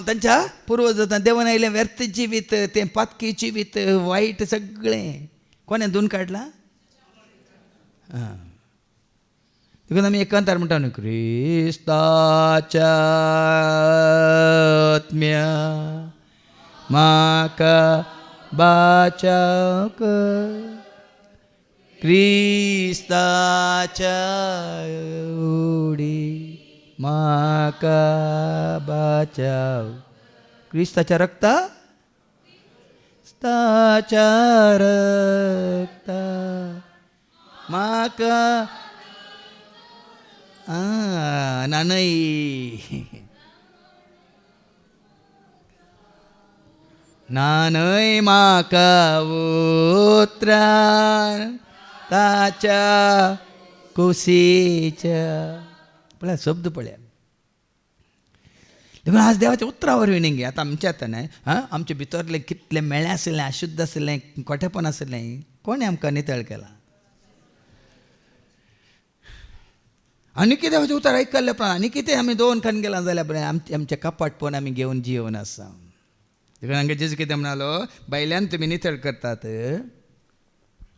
तांच्या पुर्वजांनी देवान आयलें व्यर्थ जिवीत तें पातकी जिवीत वायट सगळें कोणें धुवन काडलां. देखून आमी एकांतार म्हणटा न्हू क्रिस्ताच्या आत्म्या म्हाका बाचाव कर क्रिस्ताच्या उडी म्हाका बाचाव. क्रिस्ताच्या रक्ता क्रिस्ताच्या रक्ता म्हाका नानय नानय म्हाका उतरान ताच्या कुशीच्या. पळया शब्द पळया. देखून आज देवाच्या उतरा वरवीं न्ही गे आतां आमच्या आतां न्हय आमचे भितरलें कितलें मेळ्ळें आसलें अशुद्ध आसलें खोटेपण आसलें कोणें आमकां नितळ केलां. आनी कितें देवाचें उतर आयकल्लें पण आनी कितें आमी दोन खान गेलां जाल्यार बरें आमचें कपाट पळोवन आमी घेवन जिवन आसा. देखून हांगा जेजू कितें म्हणलो बायल्यान तुमी नितळ करतात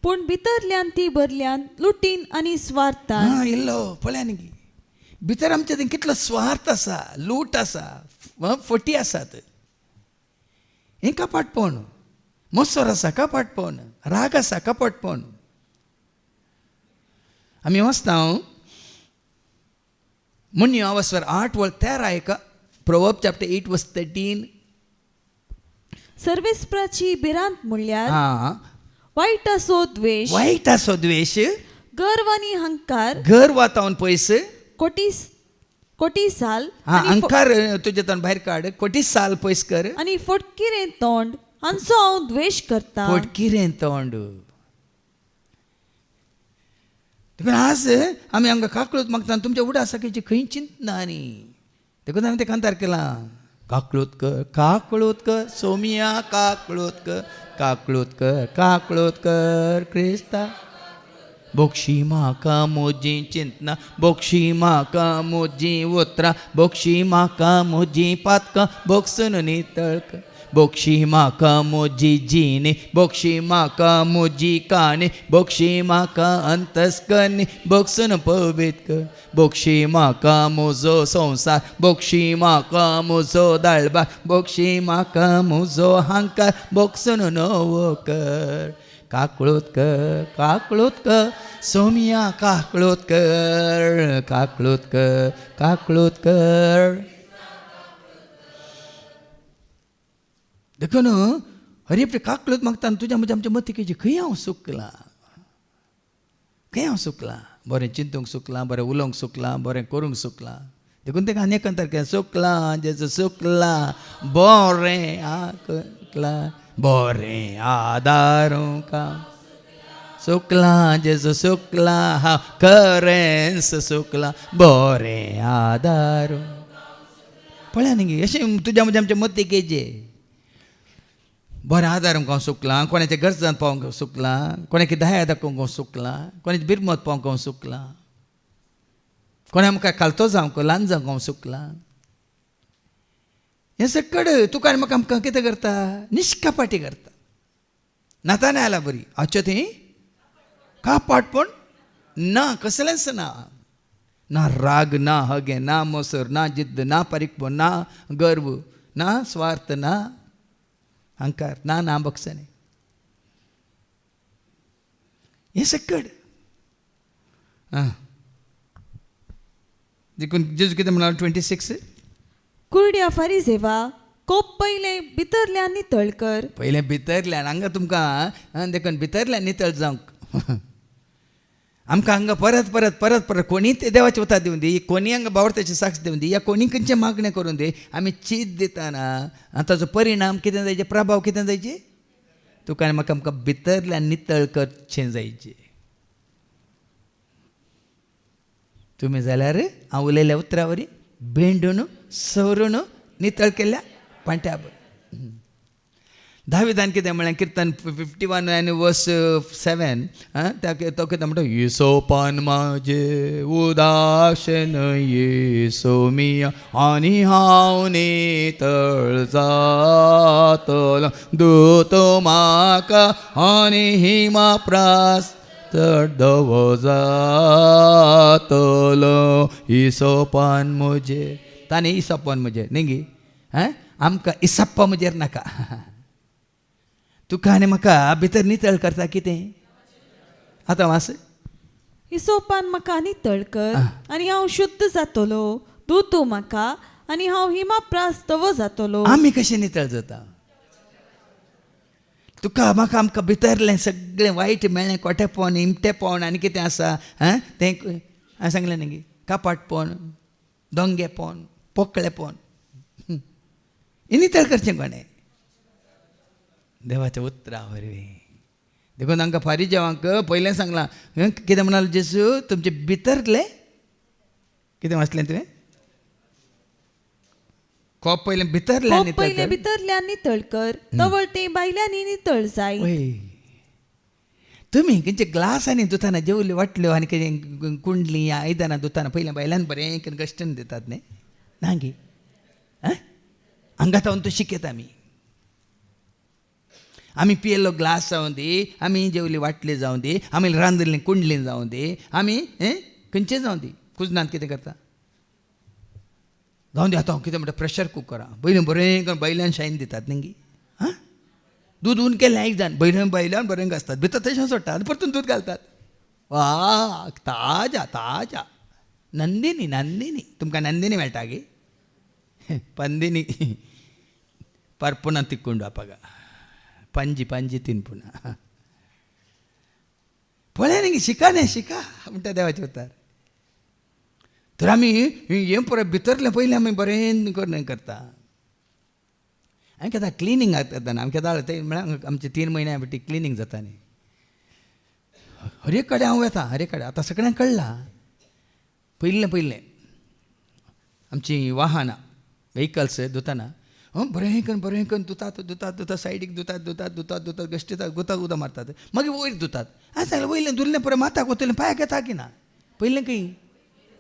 पूण भितरल्यान ती भरल्यान लुटीन आनी स्वार्थान. इल्लो पळया न्ही गे भितर आमचे थंय कितलो स्वार्थ आसा लूट आसा फटी आसात. हें कपाटपण मोसोर आसा कपाटपण राग आसा कपटपण. आमी वचता म्हणयो अवस्थेवर 8:13 एका प्रोवर्ब चॅप्टर 8:13. सर्वेस्पराची भिरांत म्हणल्यार वायट असो द्वेष वायट आसो द्वेष गर्व आनी हंकार घर वातावन पयस कोटी साल अंकार तुजे तोंड भायर काड कोटी साल पयस कर आनी फटकिरें तोंड हांचो हांव द्वेष करता. फटकिरें तोंड. देखून आज आमी हांगा काकळूत मागता तुमच्या उडा साखळीची खंय चिंतना न्ही. देखून हांवें ते कांतार केलां काकळूत कर सोमिया काकळूत कर क्रिस्ता बोक्षी म्हाका मोजी चिंतना बोक्षी म्हाका मोजी उतरां बोक्षी म्हाका मोजी पातकां बोगसून नितळ कर बोक्षी म्हाका मोजी जीने बोक्षी म्हाका मोजी काने बोक्षी म्हाका अंतस्करणी बोक्षून पवित कर बोक्षी म्हाका म्हजो संसार बोक्षी म्हाका म्हजो दाळबा बोक्षी म्हाका म्हजो हांकार बोक्षून नवो कर काकळूत कर सोमिया काकळूत कर देखो न्हू अरे आपले काकळूत मागता तुज्या म्हणजे आमच्या मतीकेची खंय हांव सुकला बरें चिंतूंक सुकला बरें उलोवंक सुकला बरें करूंक सुकला देखून तेका आनी एकांतर सुकला जेजू सुकला बरें आकला बरें आदारूंक सुकला जेजू सुकला हांव खरेंच सुकला बरें आदारूंक पळया न्ही अशें तुज्या म्हणजे आमच्या मतीकेचे बरें आदारूंक हांव सुकला कोणाच्या गरजांत पावोंक सुकला कोणाची दया दाखोवंक हांव सुकला कोणाची बिरमत पावोंक हांव सुकला कोणा म्हाका खालतो जावंक ल्हान जावंक हांव सुकला हें सकड तुका आनी म्हाका आमकां कितें करता निश्कापाटी करता नाताना आयला बरी हाचे थंय कापाटपण ना कसलेंच ना राग ना हगे ना मोसर ना जिद्द ना पारीकपण ना गर्व ना स्वार्थ ना अहंकार ना बक्षणे हे सकड देखून जेजू कितें म्हणला 26 कुरड्या फारिजेवा कोप पयले भितरल्यान नितळ कर पयलें भितरल्यान हांगा तुमकां देखून भितरल्यान नितळ जावंक आमकां हांगा परत कोणी ते देवाची वता दिवन दी कोणी हांगा बावरताची साक्ष दिवन दी या कोणी खंयचे मागणें करून दी आमी चीत दिताना आनी ताचो परिणाम कितें जायचे प्रभाव कितें जायचे तुका आनी म्हाका आमकां भितरल्यान नितळ करचें जायचें तुमी जाल्यार हांव उलयल्या उतरावरी भेंडून सवरून नितळ केल्ल्या पांट्या दाविदान कितें म्हळें किर्तन 51 आनी वर्स 7 तो कितें म्हणटा येसोपान म्हाजे उदाशेन येसो मिया आनी हांव नितळ जातलो दूतो म्हाका आनी हिमा प्रास धवो जातलो इसोपान म्हजे ताणें इसोपान म्हजे न्ही गे आमकां इसप्पा म्हजेर नाका तुका आनी म्हाका भितर नितळ करता कितें आतां वास हिसोपान म्हाका नितळ कर आनी हांव शुद्ध जातलो तूं म्हाका आनी हांव हिमाप्रास धवो जातलो आमी कशें नितळ जाता तुका म्हाका आमकां भितरलें सगळें वायट मेळ्ळें कोटेपण इमटेपण आनी कितें आसा तें हांवें सांगलें न्ही कापाटपण दोंगेपण पोकळेपण हें नितळ करचें कोणें देवाच्या उतरा वरवीं देखून तांकां फारिजेवांक पयलें सांगलां कितें म्हणालो जेजू तुमचे भितरले कितें वाचलें तुवें कोप पयलें भितरल्यान नितळ कर तवळ तें भायल्यांनी नितळ जाय तुमी खंयचे ग्लासांनी दुताना जेवल्यो वाटल्यो आनी कितें कुंडली आयदनां दुताना पयलें बायल्यान बरें करून कश्टन दितात न्ही ना गे हांगा तावन तूं शिकयत आमी पियेल्लो ग्लास जावं दी आमी जेवली वाटली जावं दी आमी रांदिल्लीं कुंडलीं जावं दी आमी खंयचें जावं दी कुजनांत कितें करता जावं दी आतां कितें म्हणटा प्रेशर कुकरां पयलीं बरें करून बायल्यान शायन दितात न्ही दूद उन केलें आयकदान बायल्यान बरें घासतात भितर तशें सोडटात आनी परतून दूद घालतात वा ताजा नंदिनी तुमकां नंदिनी मेळटा गे पंदिनी परपुना तिक्कुंडू आपागा पंजी तिनपुना पळय न्ही शिका म्हणटा देवाचे उतार तर आमी हें पळय भितरलें पयलीं आमी बरें करून करता हांवें केदां क्लिनींग जाता आमी केदां तें म्हळ्यार आमचे 3 म्हयन्या फाटी क्लिनींग जाता न्ही हर एक कडेन हांव येता आतां सगळ्यांक कळ्ळां पयलें आमचीं वाहनां व्हेहिकल्स धुताना बरें करून धुतात सायडीक धुतात गश्टीतात गुताक उदक मारतात मागीर वयर धुतात हांवें सांगलें वयलें धुल्लें पळय माथ्याक वतलें पांयाक येता की ना पयलें खंय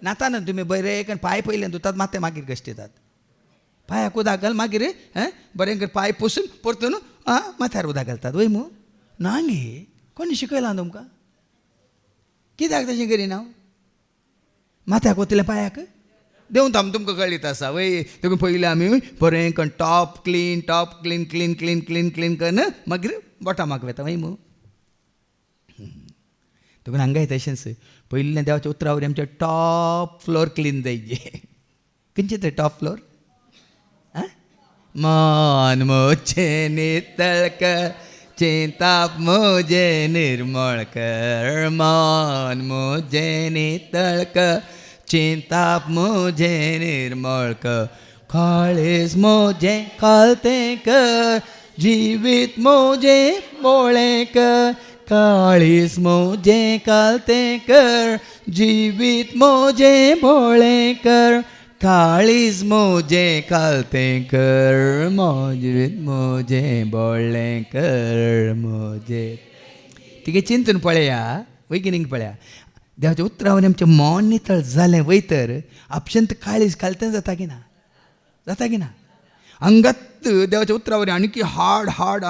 नाता ना तुमी बरें पांय पयलें धुतात माथ्या मागीर गश्टीतात पांयाक उदक घाल मागीर बरें कर पांय पुसून परतून माथ्यार उदक घालतात वय मू ना गे कोणी शिकयलां तुमकां कित्याक तशें करिना हांव माथ्याक वतलें पांयाक देंवन तुमकां कळीत आसा वय देखून पयलीं आमी बरें करून top clean clean clean clean clean करून मागीर बॉटमाक वेता वय मू देखून हांगाय तशेंच पयलीं देवाच्या उतरावरी आमचे टॉप फ्लोर क्लीन जायचे खंयचे ते टॉप फ्लोर मन मोचे नितळ कर चिंताप मोजे निर्मळ कर मन मोजे नितळ कर चिंताप मोजे निर्मळ कर काळीज मोजे कालते कर जिवीत मोजे बोळे कर काळीज मोजे कालते कर जिवीत मोजे बोळे कर काळीज मोजे कालते कर जिवीत मोजे बोळे कर मोजे तिगे चिंतून पळया वैगिनीक पळया देवाच्या उतरावरी आमचें मन नितळ जालें वयतर आपशंत काळीज कालतें जाता की ना अंगात देवाच्या उतरावरी आनी हाड हाड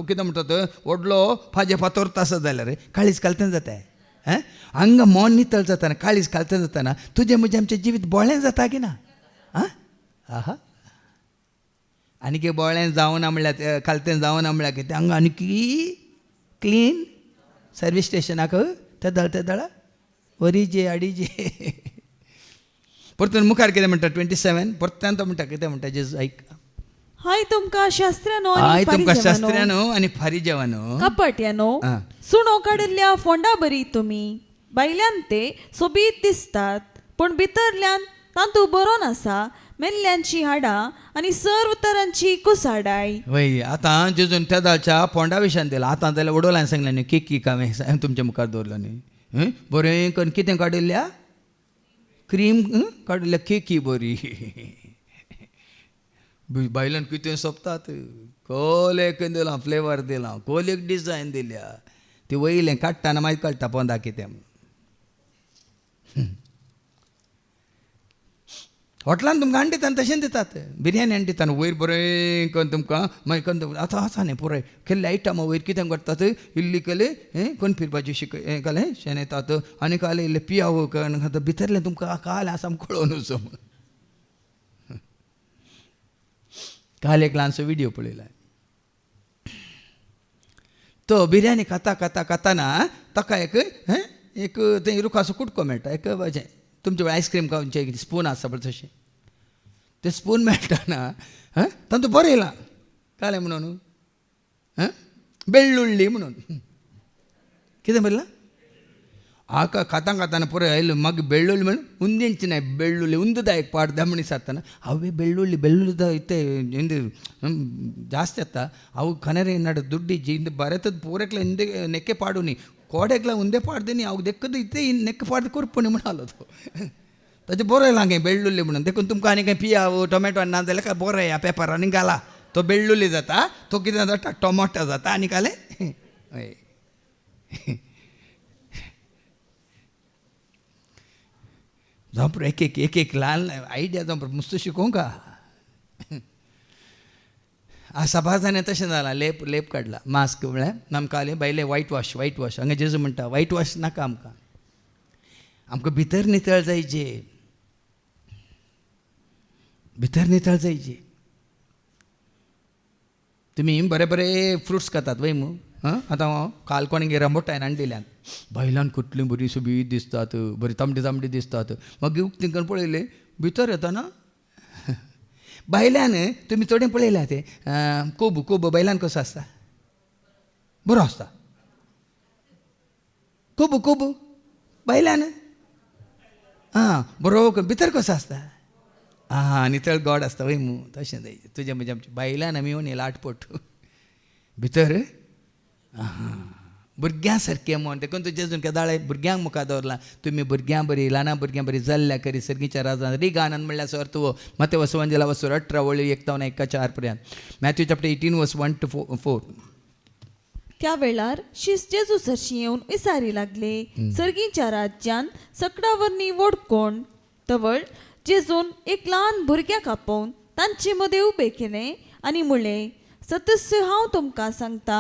कितें म्हणटात व्हडलो फाजे फातोर आसत जाल्यार काळीज कालतें जाता हांग मन नितळ जाताना काळीज कालतें जाताना तुजें म्हजें आमचें जिवीत बोळें जाता की ना आहा आनी बोळें जावना म्हणल्यार कालतें जावना म्हणल्यार कितें हांगा आनी क्लीन सर्वीस स्टेशनाक तेदळ वरीजे अडीजे परतून मुखार कितें म्हणटा 27 परत्यान तो म्हणटा कितें म्हणटा जेजू ऐक हाय तुमकां शास्त्रानो आनी फारिजेवानो कपट्यानो सुणो काडिल्ल्या फोंडा बरी तुमी भायल्यान ते सोबीत दिसतात पूण भितरल्यान तांतू बरो नासा मेल्ल्यांची हाडां आनी सर्व तरांची कुसाडाय वय आतां जेजून तेदाच्या फोंडा विशयान दिला आतां जाल्यार वडोलान सांगलें न्ही केक हांवें तुमच्या मुखार दवरलो न्ही बरें करून कितें काडिल्ल्या क्रीम काडिल्ल्या केकी बरी बायलान कितें सोंपतात कोलेक दिलां फ्लेवर दिलां कोलेक डिजायन दिल्या ती वयलें काडटाना मागीर कळटा पोंदा कितें हॉटलान तुमकां हाड दिता तशें दितात बिरयानी हाड दिता वयर बरें करून तुमकां मागीर करून आतां आसा न्ही पुराय केल्ले आयटम वयर कितें करतात इल्ली केले कोण फिरपाची हें काले शेण येतात आनी काले इल्ले पियाव करून भितरलें तुमकां काल आसा कळोन वचो म्हूण काल एक ल्हानसो विडियो पळयला तो बिरयानी खाताना ताका एक थंय रुखाचो कुडको मेळटा एक तुमचे आयस्क्रीम खावचे स्पून आसा पळय तशें ते स्पून मेळटाना तांतूं बरें येयलां कालें म्हणून बेळ्ळुल्ली म्हणून कितें बरयलां आका खाताना पुरो आयलो मागीर बेळ्ळुल्ली म्हणून उंदींची न्हय बेळ्ळुल्ली उंददा एक पाड दा मनीस जाताना ಅವೇ ಬೆಳ್ಳುಳ್ಳಿ ಇತ್ತೆ ಹಿಂದೆ ಜಾಸ್ತಿ ಅತ್ತ ಅವು ಕನರೆ ನಡು ದುಡ್ಡಿಜ್ಜಿ ಹಿಂದೆ ಬರೆತದ ಪೂರಕ್ಲ ಹಿಂದೆ ನೆಕ್ಕೆ ಪಾಡು ನೀ ಕೋಡೆಗ್ಲ ಉಂದೆ ಪಾಡ್ದೇನಿ ಅವು ದೆಕ್ಕದು ಇತ್ತೆ ಇನ್ನು ನೆಕ್ಕೆ ಪಾಡ್ದು ಕೊರ್ಪುಣಿ म्हणालो ताचे बरो येयला गे बेळ्ळुल्ली म्हणून देखून तुमकां आनी खंय पियाव टोमॅटो ना जाल्यार काय बरो ह्या पेपरांनी घाला तो बेळ्ळुल्ली जाता तो कितें जाता टोमाटो जाता आनी काले हय जावं पुरो एक ल्हान आयडिया जावं पुरो मस्त शिकोवं का सभाजाने तशें जालां लेप काडला मास्क म्हळ्यार आमकां जालें बायले वायट वॉश हांगा जेजू म्हणटा वायट वॉश नाका आमकां भितर नितळ जायचे तुमी बरे फ्रुट्स खातात वय मू आतां काल कोणें रंबोटायन हाडिल्ल्यान बायलान कुठलीं बरीं सोबीत दिसतात बरीं तांबडी दिसतात मागीर उक्ती करून पळयलें भितर येताना बायलान तुमी थोडें पळयल्या तें कोबू बायलान कसो आसता बरो आसता कोबू बायलान बरो भितर कसो आसता नितळ गोड आसता वय मू तशें जाय तुजें म्हणजे आमच्या बायलान आमी येवन येयला आटपोट भितर भुरग्यां सारकें म्हण देखून तुजें अजून केदाळे भुरग्यांक मुखार दवरलां तुमी भुरग्यां बरीं ल्हाना भुरग्यां बरीं जाल्ल्या करी सर्गीच्या राजान रीग आनंद म्हणल्यार सर्त वो मते वसवंजला वसूर 18 वळी 1-4 पर्यंत मॅथ्यू चॅप्टर 18 वर्स 1-4 त्या वेळार जेजू सरशी येवन विचारी लागले सर्गीच्या राज्यान सकडावरनी वोडकोण तवळ जेजून एक ल्हान भुरग्याक आपोवन तांचे मदें उबें केलें आनी म्हणलें, सतस्य हांव तुमकां सांगता,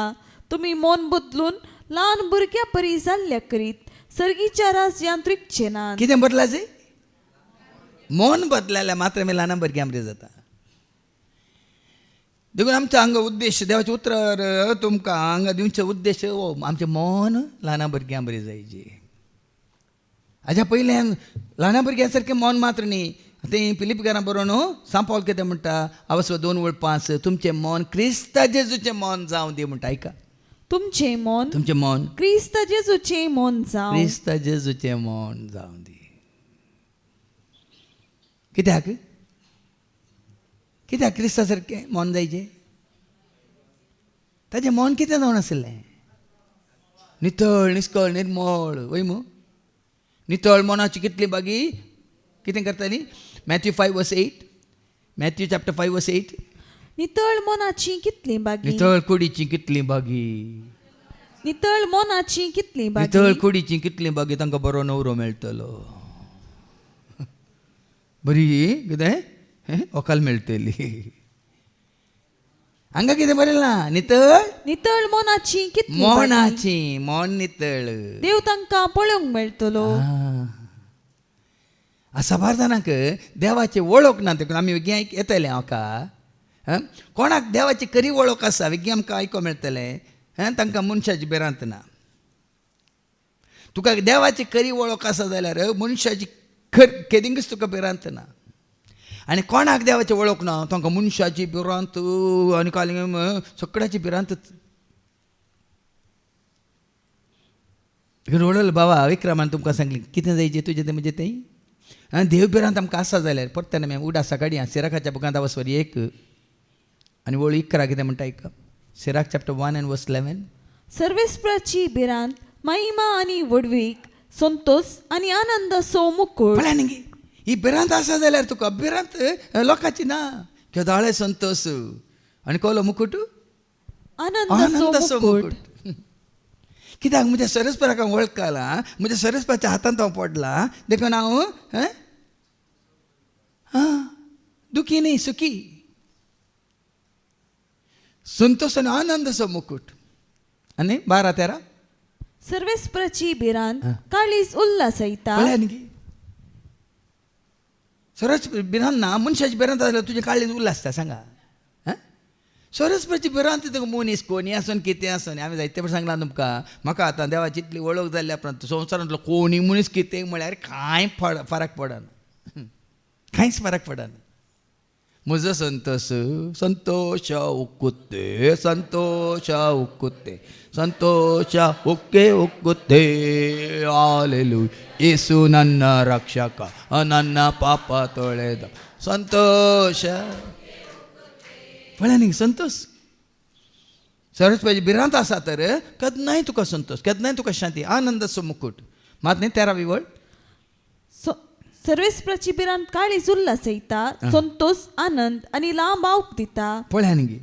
तुमी मन बदलून ल्हान भुरग्या परी जाल्ल्या करीत सर्गीच्या राज्यांत रिगचे नात. कितें बदलाचें? मन बदलायला मात्र मी ल्हान भुरग्यां बरें जाता. देखून आमचो हांगा उद्देश, देवाचें उतर तुमकां हांगा दिवचें उद्देश आमचें मन ल्हान भुरग्यां बरें जायचें. हाज्या पयल्यान ल्हान भुरग्यां सारकें मन मात्र न्ही. तें फिलिपिकारां बरोवन सांत पौल कितें म्हणटा, अवस्व 2:5, तुमचें मन क्रिस्त जेजूचें मन जावं दी म्हणटा. आयका, तुमचें मन तुमचें मन क्रिस्त जेजूचें मन जावं. क्रिस्त जेजूचें मन जावं दी. कित्याक? कित्याक क्रिस्ता सारकें मन जायचें? ताचें मन कितें जावन आसलें? नितळ, निस्कळ, निर्मळ. वय मू नितळ मनाची कितली बागी कितें करताली? मॅथ्यू 5:8. Matthew chapter 5:8. नितळ मनाची कितली बागी. नितळ कुडीची कितली बागी. नितळ मनाची कितली बागी. नितळ कुडीची कितली बागी तांकां बरो नवरो मेळटलो. बरी कितें वकाल मेळटली. हांगा कितें बरयलां? नितळ नितळ मनाची कितली बागी. मनाची मन नितळ. देव तांकां पळोवंक मेळटलो. साबार जाणांक देवाची वळख ना. देखून आमी विज्ञान येतले हाका कोणाक देवाची खरी वळख आसा विज्ञान आमकां आयको मेळटलें. तांकां मनशाची भिरांत ना. तुका देवाची खरी वळख आसा जाल्यार मनशाची केदिंगच तुका भिरांत ना. आनी कोणाक देवाची वळख ना तांकां मनशाची भिरांत आनी काली सगळ्याची भिरांतच. उडल बाबा विक्रमान तुमकां सांगली कितें जायचें तुजें तें म्हणजे तें देव भिरांत आमकां आसा जाल्यार परतें आमी उडा सकाळी सिराकाच्या बुकांत वचवर 1 आनी वळू 11 कितें म्हणटा. एक सिराक चॅप्टर 1:11. सर्वेस्पराची भिरांत महिमा आनी वडवीक संतोष आनी आनंद सो मुकूट. पळय न्ही ही भिरांत आसा जाल्यार तुका भिरांत लोकांची ना. केदाळे संतोष आनी कोलो मुकुट आनंद सो मुकूट. कित्याक म्हज्या सरस्पराक हांव वळखला. म्हज्या सरस्पराच्या हातांत हांव पडला. देखून हांव दुखी न्ही सुखी. संतोष आनी आनंद सो मुकुट. आनी 12-13 सर्वेस्पराची भिरांत काळीज उल्हासयता. पळय न्ही सरस भिरांत ना. मनशाची भिरांत जाल्यार तुजें काळीज उल्हासता सांगा. सरस्वती भिरांत तुका मनीस कोणी आसून कितें आसून आमी जायते फावट सांगलां तुमकां. म्हाका आतां देवाची इतली वळख जाल्ल्या उपरांत संवसारांतलो कोणी मनीस कितें म्हळ्यार कांय फरक पडना. कांयच फरक पडना. म्हजो संतोश संतोश उक्कुते संतोष उक्कुते संतोष उक्के उक्कुते हालेलुया येसू ನನ್ನ ರಕ್ಷಕ ನನ್ನ ಪಾಪ ತೊಳೆದ संतोष. पळय न्ही संतोष. सरस्वती भिरांत आसा तर केन्नाय तुका संतोष केन्नाय तुका शांती आनंद सो मुकूट. मात न्ही 13वी वळ सर्वेस्पराची भिरांत काळीज उल्हासयता संतोष आनंद आनी लांब आऊक दिता. पळय न्ही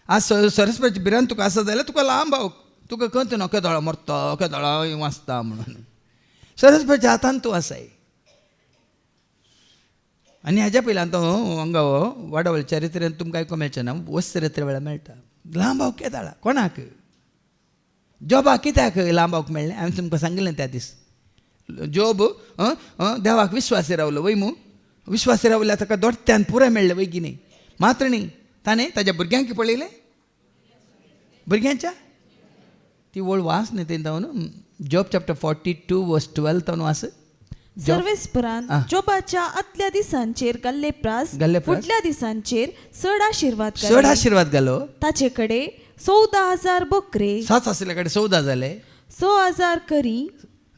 आज सरस्वती भिरांत तुका आसा जाल्यार तुका लांब आऊक तुका खंय ना केदाळा मरता केदाळा वाचता म्हणून. सरस्वतीच्या हातांत तूं आसाय. आनी हाज्या पयलीं तो हांगा वाडवळ चरित्रेंत तुमकां आयको मेळचें ना. वस्चरित्र वेळा मेळटा. लांब आऊक केदाळा कोणाक? जॉबाक कित्याक लांब आऊक मेळ्ळें? हांवें तुमकां सांगिल्लें त्या दीस. जॉब देवाक विश्वासी रावलो वय मू. विश्वासी रावल्यार ताका दोट्ट्यान पुराय मेळ्ळें वय की न्ही. मात्र न्ही ताणें ताज्या भुरग्यांक पळयलें. भुरग्यांच्या ती वळ वास न्ही तें जावन जॉब चॅप्टर 42:12 तावन वास. सर्वेस्परान जॉबाच्या आदल्या दिसांचेर घाल्ले प्रास फुडल्या दिसांचेर चड आशिर्वाद घालो. ताचे कडे 14,000 बकरे 7 आसले कडेन 14 जाले. 6,000 करी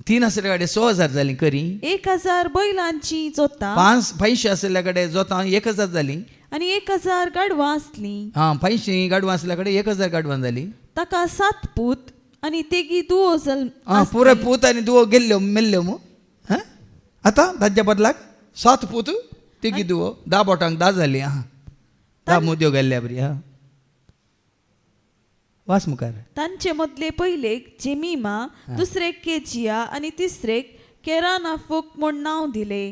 3 आसले कडेन 6,000 जालीं करी. 1,000 बैलांची जोतां 500 आसले कडेन जोतां 1,000 जालीं. आनी 1,000 गाडवां आसलीं. 500 गाडवां आसल्या कडेन 1,000 गाडवां जालीं. ताका 7 पूत आनी तेगी दुओ पुरे पूत आनी दुओ गेल्ल्यो मेल्ल्यो मू. आतां ताच्या बदलाक 7 पूत तेगी दुओ 10 बोटांक 10 जालीं. 10 मुद्यो गेल्ल्या बरी. वास मुखार. तांचे मदले पयलेक जेमिमा दुसरेक केजिया आनी तिसरेक केरानाफूक म्हूण नांव दिलें.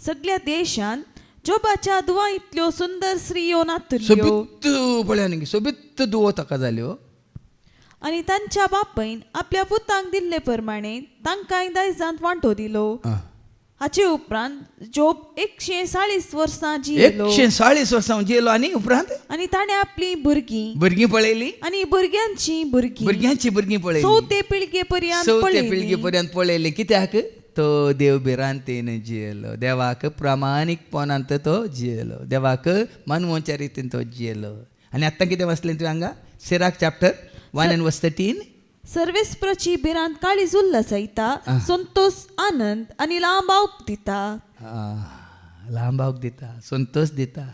सगळ्या देशांत जोबाच्या दुवाईतल्यो सुंदर स्त्रियो नातल्यो सोबित पळयानी सोबित दुवो ताका जाल्यो. आणि तांच्या बापायन आपल्या पुतांक दिल्ले प्रमाणे तांकांय दायजांत वांटो दिलो. हाचे उपरांत जोब 140 वर्सां जियेलो 140 वर्सां जियेलो. आनी उपरांत आणि ताणे आपली भुरगीं पळयली आणि भुरग्यांची भुरग्यांची भुरगीं पळयली. चवथे पिळगे पर्यंत पर्यंत पळयली. कित्याक तो देव भिरांतेन जियेलो. देवाक प्रामाणीकपणांत तो जियेलो. देवाक मानवोच्या रितीन तो जियेलो. आनी आतां कितें वाचलें तुवें हांगा सिराक चॅप्टर 1:13. सर्वेस्प्रची बिरांत काळीज उल्लसयता, संतोष आनंद आणि लांबावक दिता. लांबावक दिता, संतोष दिता,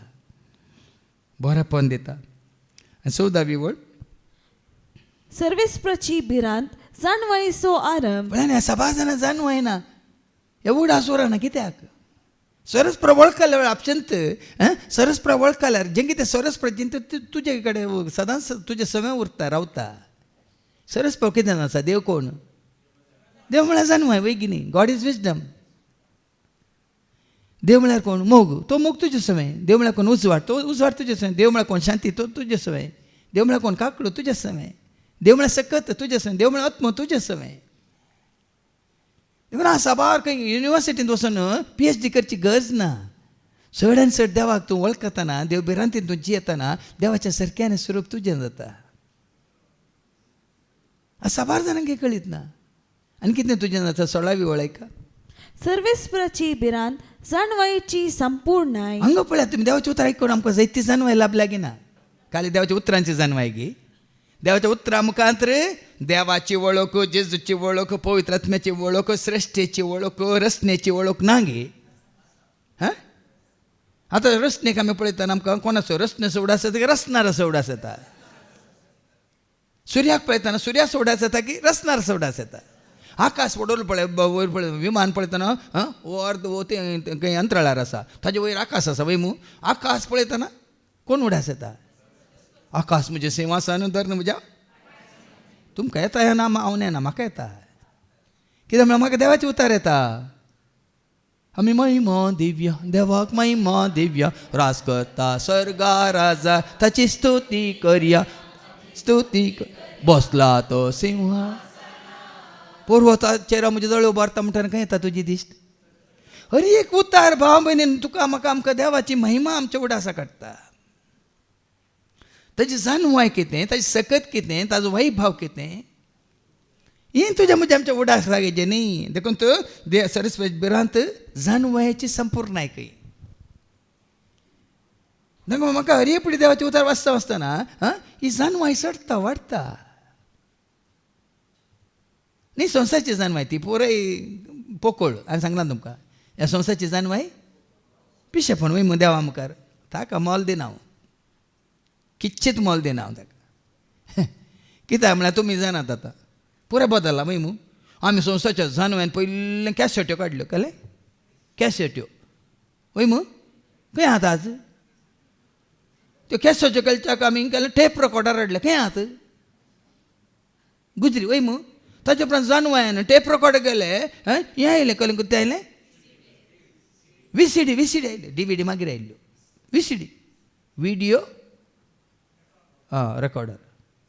बरेपण दिता. आनी 14वी वळ सर्वेस्प्रची बिरांत जाणवायचो आरंभ. पण सभा जाणां जाणवायना एवढा सोराना कित्याक सरस्प्र वळखल्यार आपशंत सरस्प्र वळखल्यार जें कितें सरस्प्र तुजे कडेन सदांच तुजे समय उरता रावता. सरस्प्र कितें आसा देव कोण? देव म्हळ्यार जाणवाय वैगिनी. God is wisdom. देव म्हळ्यार कोण? मोग. तो मोग तुजे समय. देव म्हळ्यार कोण? उजवाड. तो उजवाड तुजे समय. देव म्हळ्यार कोण? शांती. तो तुजे समय. देव म्हळ्यार कोण? काकडो तुजे समय. देव म्हळ्यार सकत तुजे समय. देव म्हळ्यार आत्म तुजे समय. देखून साबार खंय युनिवर्सिटींत वचून PhD करची गरज ना. चड आनी चड देवाक तूं वळखतना देव भिरांतीन तूं जियेतना देवाच्या सारक्यान स्वरूप तुजें जाता. साबार जाणांक कळीत ना. आनी कितें तुजें जाता 16वी वळयका. सर्वेस्प्रची बिरांत जाणवायची संपूर्णाय. हांगा पळयात तुमी देवाचें उतर आयकून आमकां जायती जाणवाय लाभल्या की ना. खाली देवाच्या उतरांची जाणवाय गी. देवाच्या उतरां मुखांतर देवाची वळख, जेजूची वळख, पवित्र आत्म्याची वळख, श्रेश्ठेची वळख, रचनेची वळख ना गे. हां आतां रचनेक आमी पळयतना आमकां कोणाचो रचने सोडास येता की रचणारा सोडास येता. सुर्याक पळयतना सुर्या सोडास येता की रचणारा सोडास येता. आकाश पडोल पळय वयर पळय विमान पळयतना अर्द खंय अंतराळार आसा ताजे वयर आकाश आसा वय आकाश पळयतना कोण उडास येता? आकाश म्हणजे सिंहासन धरण म्हज्या तुमकां येता ह्या नाम हांव नेना म्हाका येता. कित्याक म्हळ्यार म्हाका देवाचे उतार येता. आमी महिमा दिव्या देवाक महिमा दिव्या रास करता स्वर्गा राजा ताची स्तुती करया स्तुती बसला तो सिंहा. पर्वताचेर म्हजे जळ उबारता म्हणटा खंय येता तुजी दिश्ट? हर एक उतार भाव भयणीन तुका म्हाका आमकां देवाची महिमा आमच्या उडासा काडटा. ताची जाणवाय कितें, ताची सकत कितें, ताजो वैभाव कितें हें तुज्या म्हज्या आमच्या उडास लागायचें न्ही. देखून तो दे सरस्वती बिरांत जाणवायची संपूर्णाय खंय. देखून म्हाका हरियेपुडी देवाचे उतार वाचता वाचतना ही जाणवाय चडटा वाडटा न्ही. संवसारची जाणवाय ती पुराय पोकळ. हांवें सांगलां तुमकां ह्या संवसारची जाणवाय पिशेपण वय देवा मुखार ताका मोल दिना हांव. किच्चीत मोल दिना हांव ताका. कित्याक म्हळ्यार तुमी जाणात आतां पुराय बदलला वय आमी संवसारच्या जाणवायन पयलीं कॅसेट्यो काडल्यो कळ्ळें. कॅसेट्यो वय खंय आहात आज? त्यो कॅसेट्यो केल्याक आमी केलें टेप रेकॉर्डर हाडले खंय आहात? गुजरी वय ताचे उपरांत जाणवायन टेप रेकॉर्डर केले हें आयलें कळ्ळें तें आयलें VCD आयले. DVD मागीर आयल्यो. VCD व्हिडियो रेकॉर्डर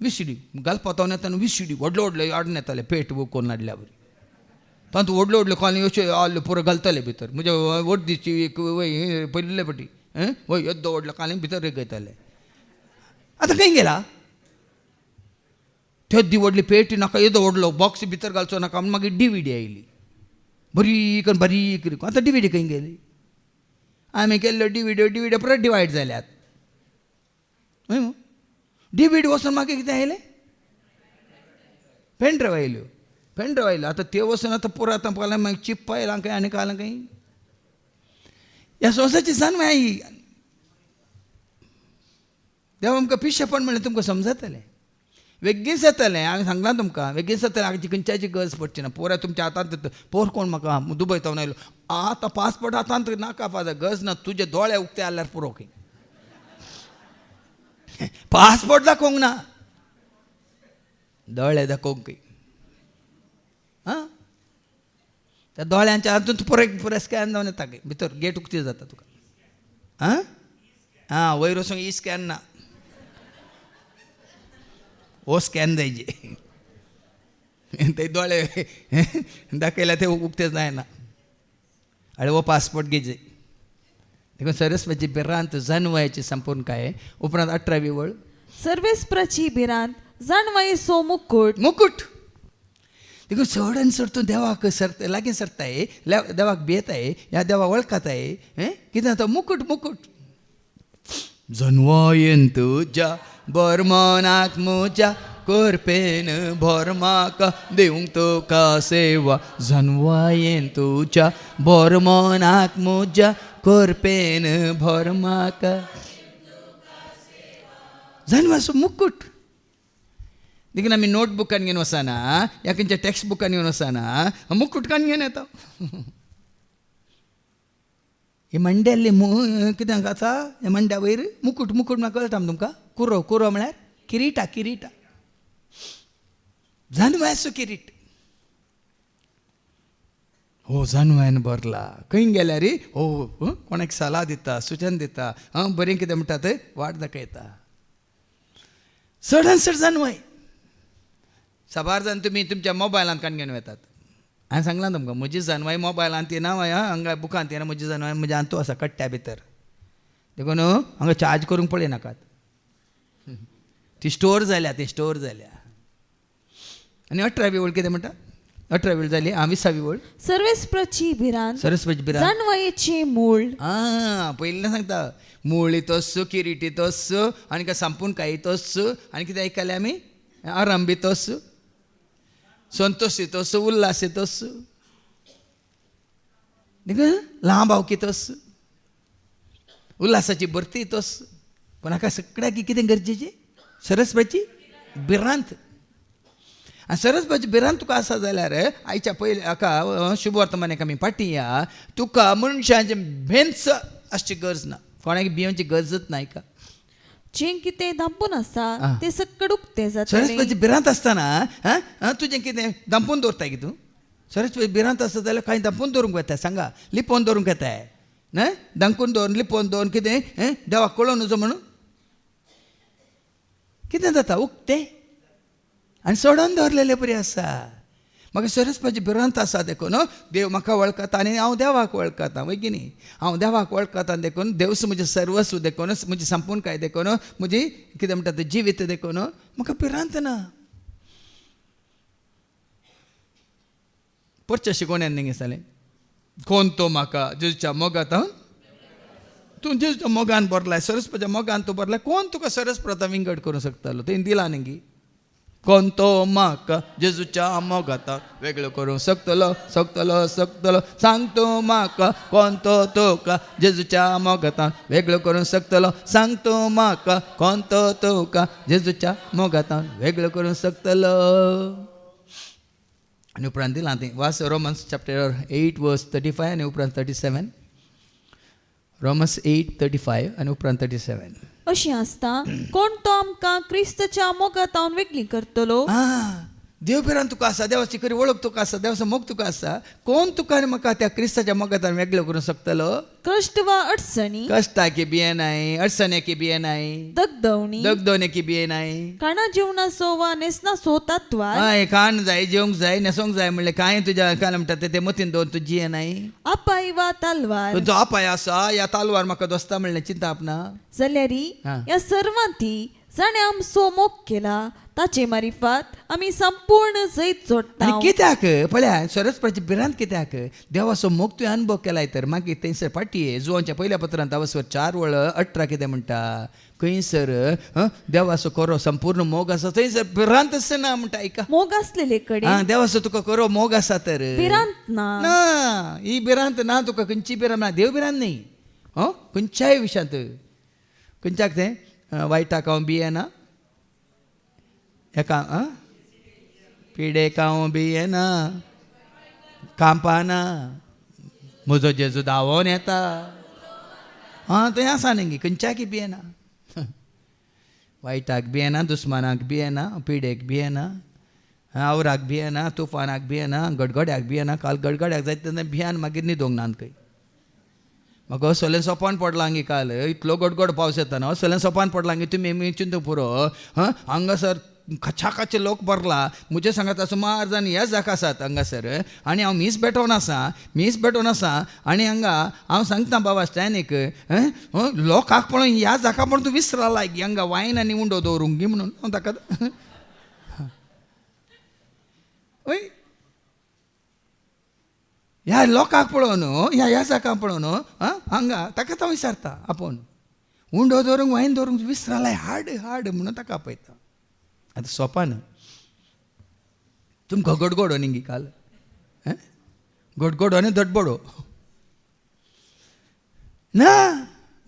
VCD घालपा तो येताना VCD व्हडले व्हडले हाडून येताले पेट बूक करून हाडल्या बरी. तातूंत व्हडल्यो व्हडल्यो कालनी अशे आल्यो पुरो घालताले भितर. म्हणजे वर्दीची एक वय पयले फाटी वय येद्दो व्हडल्या कालनी भितर रेगयताले. आतां खंय गेला? थेद्दी व्हडली पेटी नाका येदो व्हडलो बॉक्स भितर घालचो नाका म्हूण मागीर DVD आयली बारीक आनी बारीक. आतां DVD खंय गेली? आमी केल्ल्यो DVD परत डिवायड जाल्यात. DVD वचून मागीर कितें आयलें? पेनड्रायव्ह आयल्यो. आतां त्यो वचून आतां पुरो आतां पळयलें मागीर चिप आयलां खंय आनी कालां खंय. ह्या संवसारची जाणवाय देव आमकां पिशेपण म्हणलें तुमकां समजतलें. वेगळीच जातलें. हांवें सांगलां तुमकां वेगळीच जातलें. हाची खंयच्याची गरज पडची ना. पुराय तुमच्या हातांत पोर कोण म्हाका दुबय तावन आयलो आतां पासपोर्ट हातांत नाका फादर गरज ना. तुजे दोळे उक्ते जाल्यार पुरो खंय. पासपोर्ट दाखोवंक ना दोळे दाखोवंक खंय. त्या दोळ्यांच्या हातूंत पुराय स्कॅन जावन येता खंय भितर गेट उक्ती जाता तुका. वयर वचूंक ई स्कॅन ना ओ स्कॅन जायचे ते दोळे दाखयल्या ते उक्तेच जायना अरे वो पासपोर्ट घेजे देखून सरस्वती बिरांत जानवायची संपूर्ण काय उपरांत 18वी वळ सर्वेस्प्रची बिरांत जाणवायेचो मुकुट मुकुट देखून चड आनी चड तूं देवाक लागीं सरताय देवाक भियेताय ह्या देवा वळखताय कितें तो मुकुट मुकुट जनवायेन तुज्या बरमनाक म्हज्या करपेन भरमाक दिवंक तुका सेवा जनवायेन तुज्या बरमनाक म्हज्या करपेन भरमाक जानवाचो मुकुट देखीन आमी नोटबुकान घेवन वचना या खंयच्या टेक्स्ट बुकान घेवन वचना मुकुटकान घेवन येता हे मंड्याल्ले कितें आसा हे मंड्या वयर मुकुट मुकुट म्हाका कळटा तुमकां कुरो कुरो म्हळ्यार किरीटा किरीटा जानवायचो किरीट हो जानवायन भरला खंय गेल्या रे हो कोणाक सलाह दिता सुचन दिता बरें कितें म्हणटा थंय वाट दाखयता चडान चड जानवाय साबार जाण तुमी तुमच्या मोबायलांत काण घेवन वेतात हांवें सांगलां तुमकां म्हजी जानवाय मोबायलांत ती ना हांगा बुकांत येना म्हजी जानवाय म्हज्या आंतू आसा कट्ट्या भितर देखून हांगा चार्ज करूंक पळय नाकात ती स्टोर जाल्या आनी 18वी वळ कितें म्हणटा 18वी वळ जाली 20वी वळ सर्वेस्प्रची बिरांत सरस्वती बिरांत जाणवायेचें मूळ पयलीं सांगता मूळ तोच किरीटी तोच आनी काय संपूर्ण काही तोच आनी कितें आयकलें आमी आरंभी तोच संतोशी तोच उल्हासी तोच देखून लांबावकी तोच उल्हासाची भरती तोच पण हाका सगळ्याक कितें गरजेचें सरस्वती बिरांत आनी सरस्वती बिरांत तुका आसा जाल्यार आयच्या पयलीं हाका शुभ वर्तमानाक आमी पाटया तुका मनशाचें भेंच आसची गरज ना कोणाक भियोवची गरजच नाही का जें कितें दांपून आसा तें सकट उक्तें जातलें सरस्वती बिरांत आसतना तुजें कितें दांपून दवरताय की तूं सरस्वती बिरांत आसता जाल्यार कांय दांपून दवरूंक येता सांगा लिपोवन दवरूंक येताय दांकून दवरून लिपोवन दवरून कितें देवाक कळोवन नजो म्हणून कितें जाता उक्तें आनी सोडोन दवरलेलें बरें आसा म्हाका सरस्वती बिरांत आसा देखून देव म्हाका वळखता आनी हांव देवाक वळखता वय की न्ही हांव देवाक वळखता देखून देवस म्हजें सर्वस्व देखून म्हजी संपूर्णकाय देखून म्हजी कितें म्हणटा तें जिवीत देखून म्हाका बिरांत ना परच्या शिकवण्यान तेंगे जालें कोण तो म्हाका जेजूच्या मोगात तूं जेजूच्या मोगान भरलाय सरस्वतीच्या मोगान तूं भरलाय कोण तुका सरस्वता विंगड करूंक शकतालो तें दिला न्ही कोण तो म्हाका जेजूच्या मोगात वेगळो करूंक शकतलो सांग तूं म्हाका कोण तो तुका जेजूच्या मोगात वेगळो करूंक शकतलो सांग तूं म्हाका कोण तो तुका जेजूच्या मोगात वेगळो करूंक शकतलो आनी उपरांत दिलां तें वाच रोमन्स चॅप्टर 8 वर्स 35 आनी उपरांत 37 रोमन्स 8:35 आनी उपरांत 37 अशें आसता कोण तो आमकां क्रिस्ताच्या मोगातावन वेगळी करतलो देव बिरांत तुका आसा देवाची खरी वळख तुका आसा देवाचो मोग तुका आसा कोण तुका आनी म्हाका त्या क्रिस्ताच्या मोगातान वेगळो करूंक शकतलो कश्ट वा अडचणी कष्टाकी बिये नाय अडचण्याकी बिये नाय दगदवण्याकी बिये नाय खाणा जेवणाचो वा नेसनाचो तात्वार हय खाण जाय जेवंक जाय न्हेसोंक जाय म्हणलें कांय तुज्या काय म्हणटा ते मतीन दवरून तुजी हे नाय अपाय वा तालवार तुजो अपाय आसा या तालवार म्हाका दोस्ता म्हणलें चिंता आपणा जाल्यारी ह्या सर्वांती जाणें आमचो मोग केला ताचे मारिफात आमी संपूर्ण जैत जोडटा आनी कित्याक पळया सरस्वती बिरांत कित्याक देवाचो मोग तुवें अनुभव केलाय तर मागीर थंयसर पाटये जुवांच्या पयल्या पत्रांत अवस्वर 4 वळ 18 कितें म्हणटा खंयसर देवाचो खरो संपूर्ण मोग आसा थंयसर बिरांत आसना म्हणटा आयका मोग आसलेले कडेन देवाचो तुका खरो मोग आसा तर बिरांत ना ही बिरांत ना तुका खंयची बिरांत ना देव बिरांत न्ही खंयच्याय विशयांत खंयच्याक तें वायटाक हांव भियेना एका पिडेक हांव भियेना कांपाना म्हजो जेजू धांवोन येता थंय आसा न्ही खंयच्याक भियेना वायटाक भियेना दुस्मानाक भियेना पिडेक भियेना आवराक भियेना तुफानाक भियेना गडगड्याक भियेना काल गडगड्याक जायत तेन्ना भियान मागीर न्हिदोंक ना खंय म्हाका असलें सोपान पडलां हांगी काल इतलो गडगड पावस येताना असलें सोपान पडलां हांगी तुमी चिंतू पुरो हांगासर खचाखच लोक भरला म्हजे सांगात सुमार जाण ह्याच जाका आसात हांगासर आनी हांव मीस भेटोवन आसा आनी हांगा हांव सांगता बाबा स्टॅनीक लोकांक पळोवन ह्या जाका पळोवन तूं विसरला हांगा वायन आनी उंडो दवरूंक गी म्हणून हांव ताका ओय ह्या लोकांक पळोवन ह्या जाकांक पळोवन हांगा ताका तो विचारता आपूण उंडो दवरूंक वायन दवरूंक विसरलाय हाड म्हणून ताका आपयता आतां सोपान तुमकां गडगडो न्ही काल गडगडो आनी दडबडो ना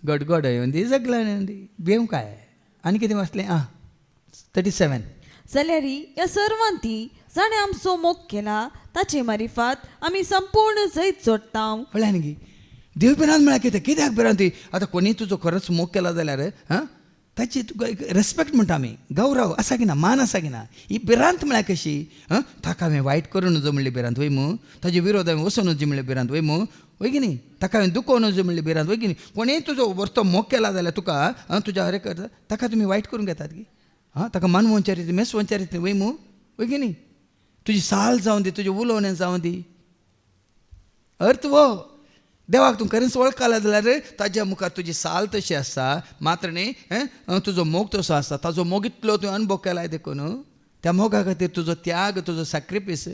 गडगडो येवन दी जगला न्ही बेव काय आनी कितें वाचलें 37 जाल्यार ह्या सर्वांती जाणें आमचो मोग केला ताचे मारिफात आमी संपूर्ण जैत जोडटा कळ्ळें न्ही देव भिरांत म्हळ्यार कित्याक भिरांत आतां कोणी तुजो खरोच मोग केला जाल्यार ताची तुका एक रेस्पेक्ट म्हणटा आमी गौरव आसा की ना मान आसा की ना ही भिरांत म्हळ्यार कशी ताका हांवें वायट करूं नजो म्हणली भिरांत वय मू ताजे विरोध हांवें वचूं नजो म्हणलें भिरांत वय मू वय की न्ही ताका हांवें दुखोव नजो म्हणलें भिरांत वय की न्ही कोणेय तुजो वर्तो मोग केला जाल्यार तुका तुज्या हरे करता ताका तुमी वायट करूंक येतात की ताका मानवोवच्या रिती मेसवोवच्या रिती वय मू वय की न्ही तुजी साल जावं दी तुजें उलोवणें जावं दी अर्थ वो देवाक तूं खरेंच वळखला जाल्यार ताज्या मुखार तुजी साल तशी आसा मात्र न्ही तुजो मोग तसो आसा ताजो मोग इतलो तुवें अनुभव केलाय देखून त्या मोगा खातीर तुजो त्याग तुजो सॅक्रिफायस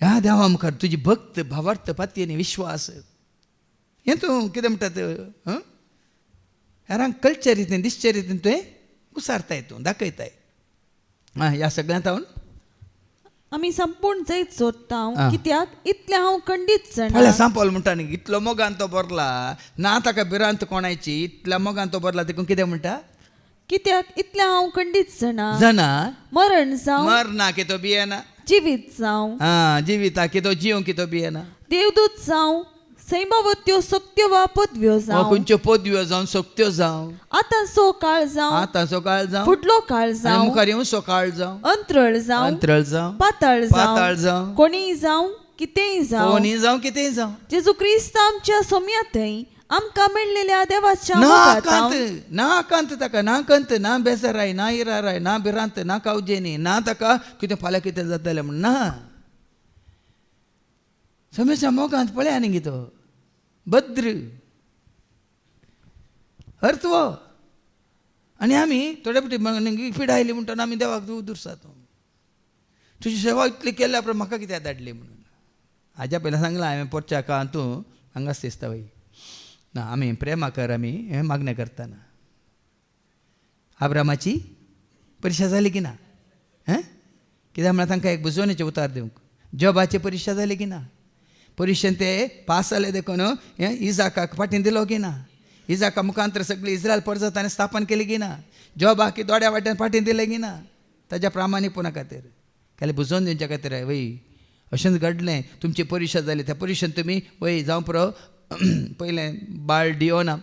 ह्या देवा मुखार तुजी भक्त भावार्थ पाती आनी विश्वास हें तूं कितें म्हणटात हेरांक कळचे रितीन दिसचे रितीन तुवें उसारताय तूं दाखयताय ह्या सगळ्यांत हांव आमी संपूर्ण जैत जोडटा कित्याक इतले हांव खंडीत फळ्या जाणा सांपल म्हणटा न्ही इतलो मोगान तो भरला ना ताका भिरांत कोणाची इतल्या मोगान तो भरला देखून कितें म्हणटा कित्याक इतले हांव खंडीत जाणा मरण जावं मरना की तो भियेना जिवीत जावं जिविता की तो जिवंक की तो भियेना देवदूत जावं सैमावत्यो सक्त्यो वा पदव्यो जावं खंयच्यो पदव्यो जावं सक्त्यो जावं आतांचो काळ जावं आतांचो काळ जावं फुडलो काळ जावं मुखार येवचो काळ जावं अंतरळ जावं अंतराळ जावं पाताळ पाताळ जावं कोणीय जावं कितेंय जावं कोणी जावं कितेंय जावं जेजू क्रिस्त आमच्या सोम्यातय आमकां मेळलेल्या देवाच्या ना मोगातां कांत ना कांत ताका ना कंत ना बेजाराय ना इराराय ना भिरांत ना कावजेनी ना ताका कितें फाल्यां कितें जातलें म्हण ना समेच्या मोगांत पळया न्ही तो भद्र अर्थ वो आनी आमी थोडे फावटी पिडायली म्हणटा आमी देवाक दुरसात तुजी सेवा इतली केल्या उपरांत म्हाका कित्याक धाडली म्हणून हाज्या पयलीं सांगलां हांवें पोरच्या काळांत तूं हांगाच दिसता वय ना आमी प्रेमाकर आमी हें मागणें करतना आब्रामाची परिक्षा जाली की ना कित्याक म्हळ्यार तांकां एक बुजवणेचें उतार दिवंक जॉबाची परिक्षा जाली की ना परिक्षेन ते पास जाले देखून इजाकाक फाटीं दिलो की ना इजाका मुखांतर सगळी इस्रायल परजतांनी स्थापन केली की ना जॉबाक दोड्या वाट्यान फाटीं दिले की ना ताज्या प्रामाणीकपणा खातीर केले बुजोवन दिवच्या खातीर वय अशेंच घडलें तुमची परिक्षा जाली त्या परिक्षेन तुमी वय जावं पुरो पयलें बाळ डियोना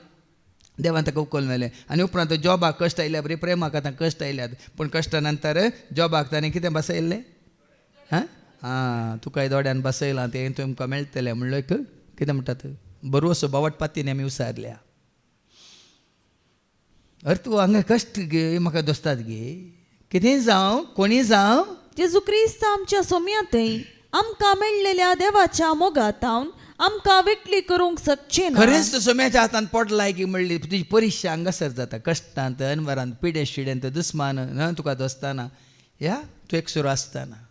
देवान ताका उखलून व्हेलें आनी उपरांत जॉबाक कश्ट आयल्या बरी प्रेमाक आतां कश्ट आयल्यात पूण कश्टा नंतर जॉबाक ताणें कितें बसयल्लें तुका दोड्यान बसयलां तें तुमकां मेळटलें म्हणलो एक कितें म्हणटात बरो असो बावट पातीन आमी विचारल्या अर्थ हांगा कश्ट गे म्हाका दोस्तात गे कितेंय जावं कोणी जावं जेजू क्रिस्त आमच्या सोम्यातय आमकां मेळलेल्या देवाच्या मोगातावन आमकां विकली करूंक शकचे ना खरेंच सोम्याच्या हातान पडलाय की म्हणली तुजी परिक्षा हांगासर जाता कश्टांत अनवरांत पिड्या शिड्यांत दुस्मान तुका दोस्ताना ह्या तूं एक सुरू आसतना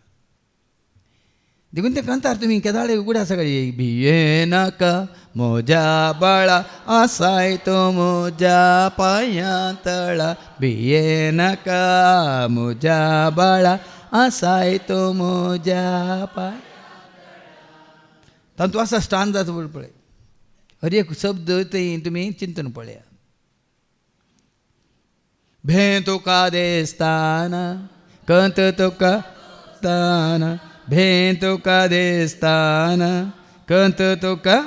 देखून ते कांतार तुमी केदाळे उगड्या सगळी भिये नाका म्हज्या बाळा आसाय तो म्हज्या पांयां तळा भिये नाका म्हज्या बाळा आसाय तो म्हज्या पांय तातूंत आसा स्टान जाता पळय हर एक शब्द थंय तुमी चिंतून पळया भे तुका देस्ताना कंत तुका ताना भे तुका देस्ताना कंत तुका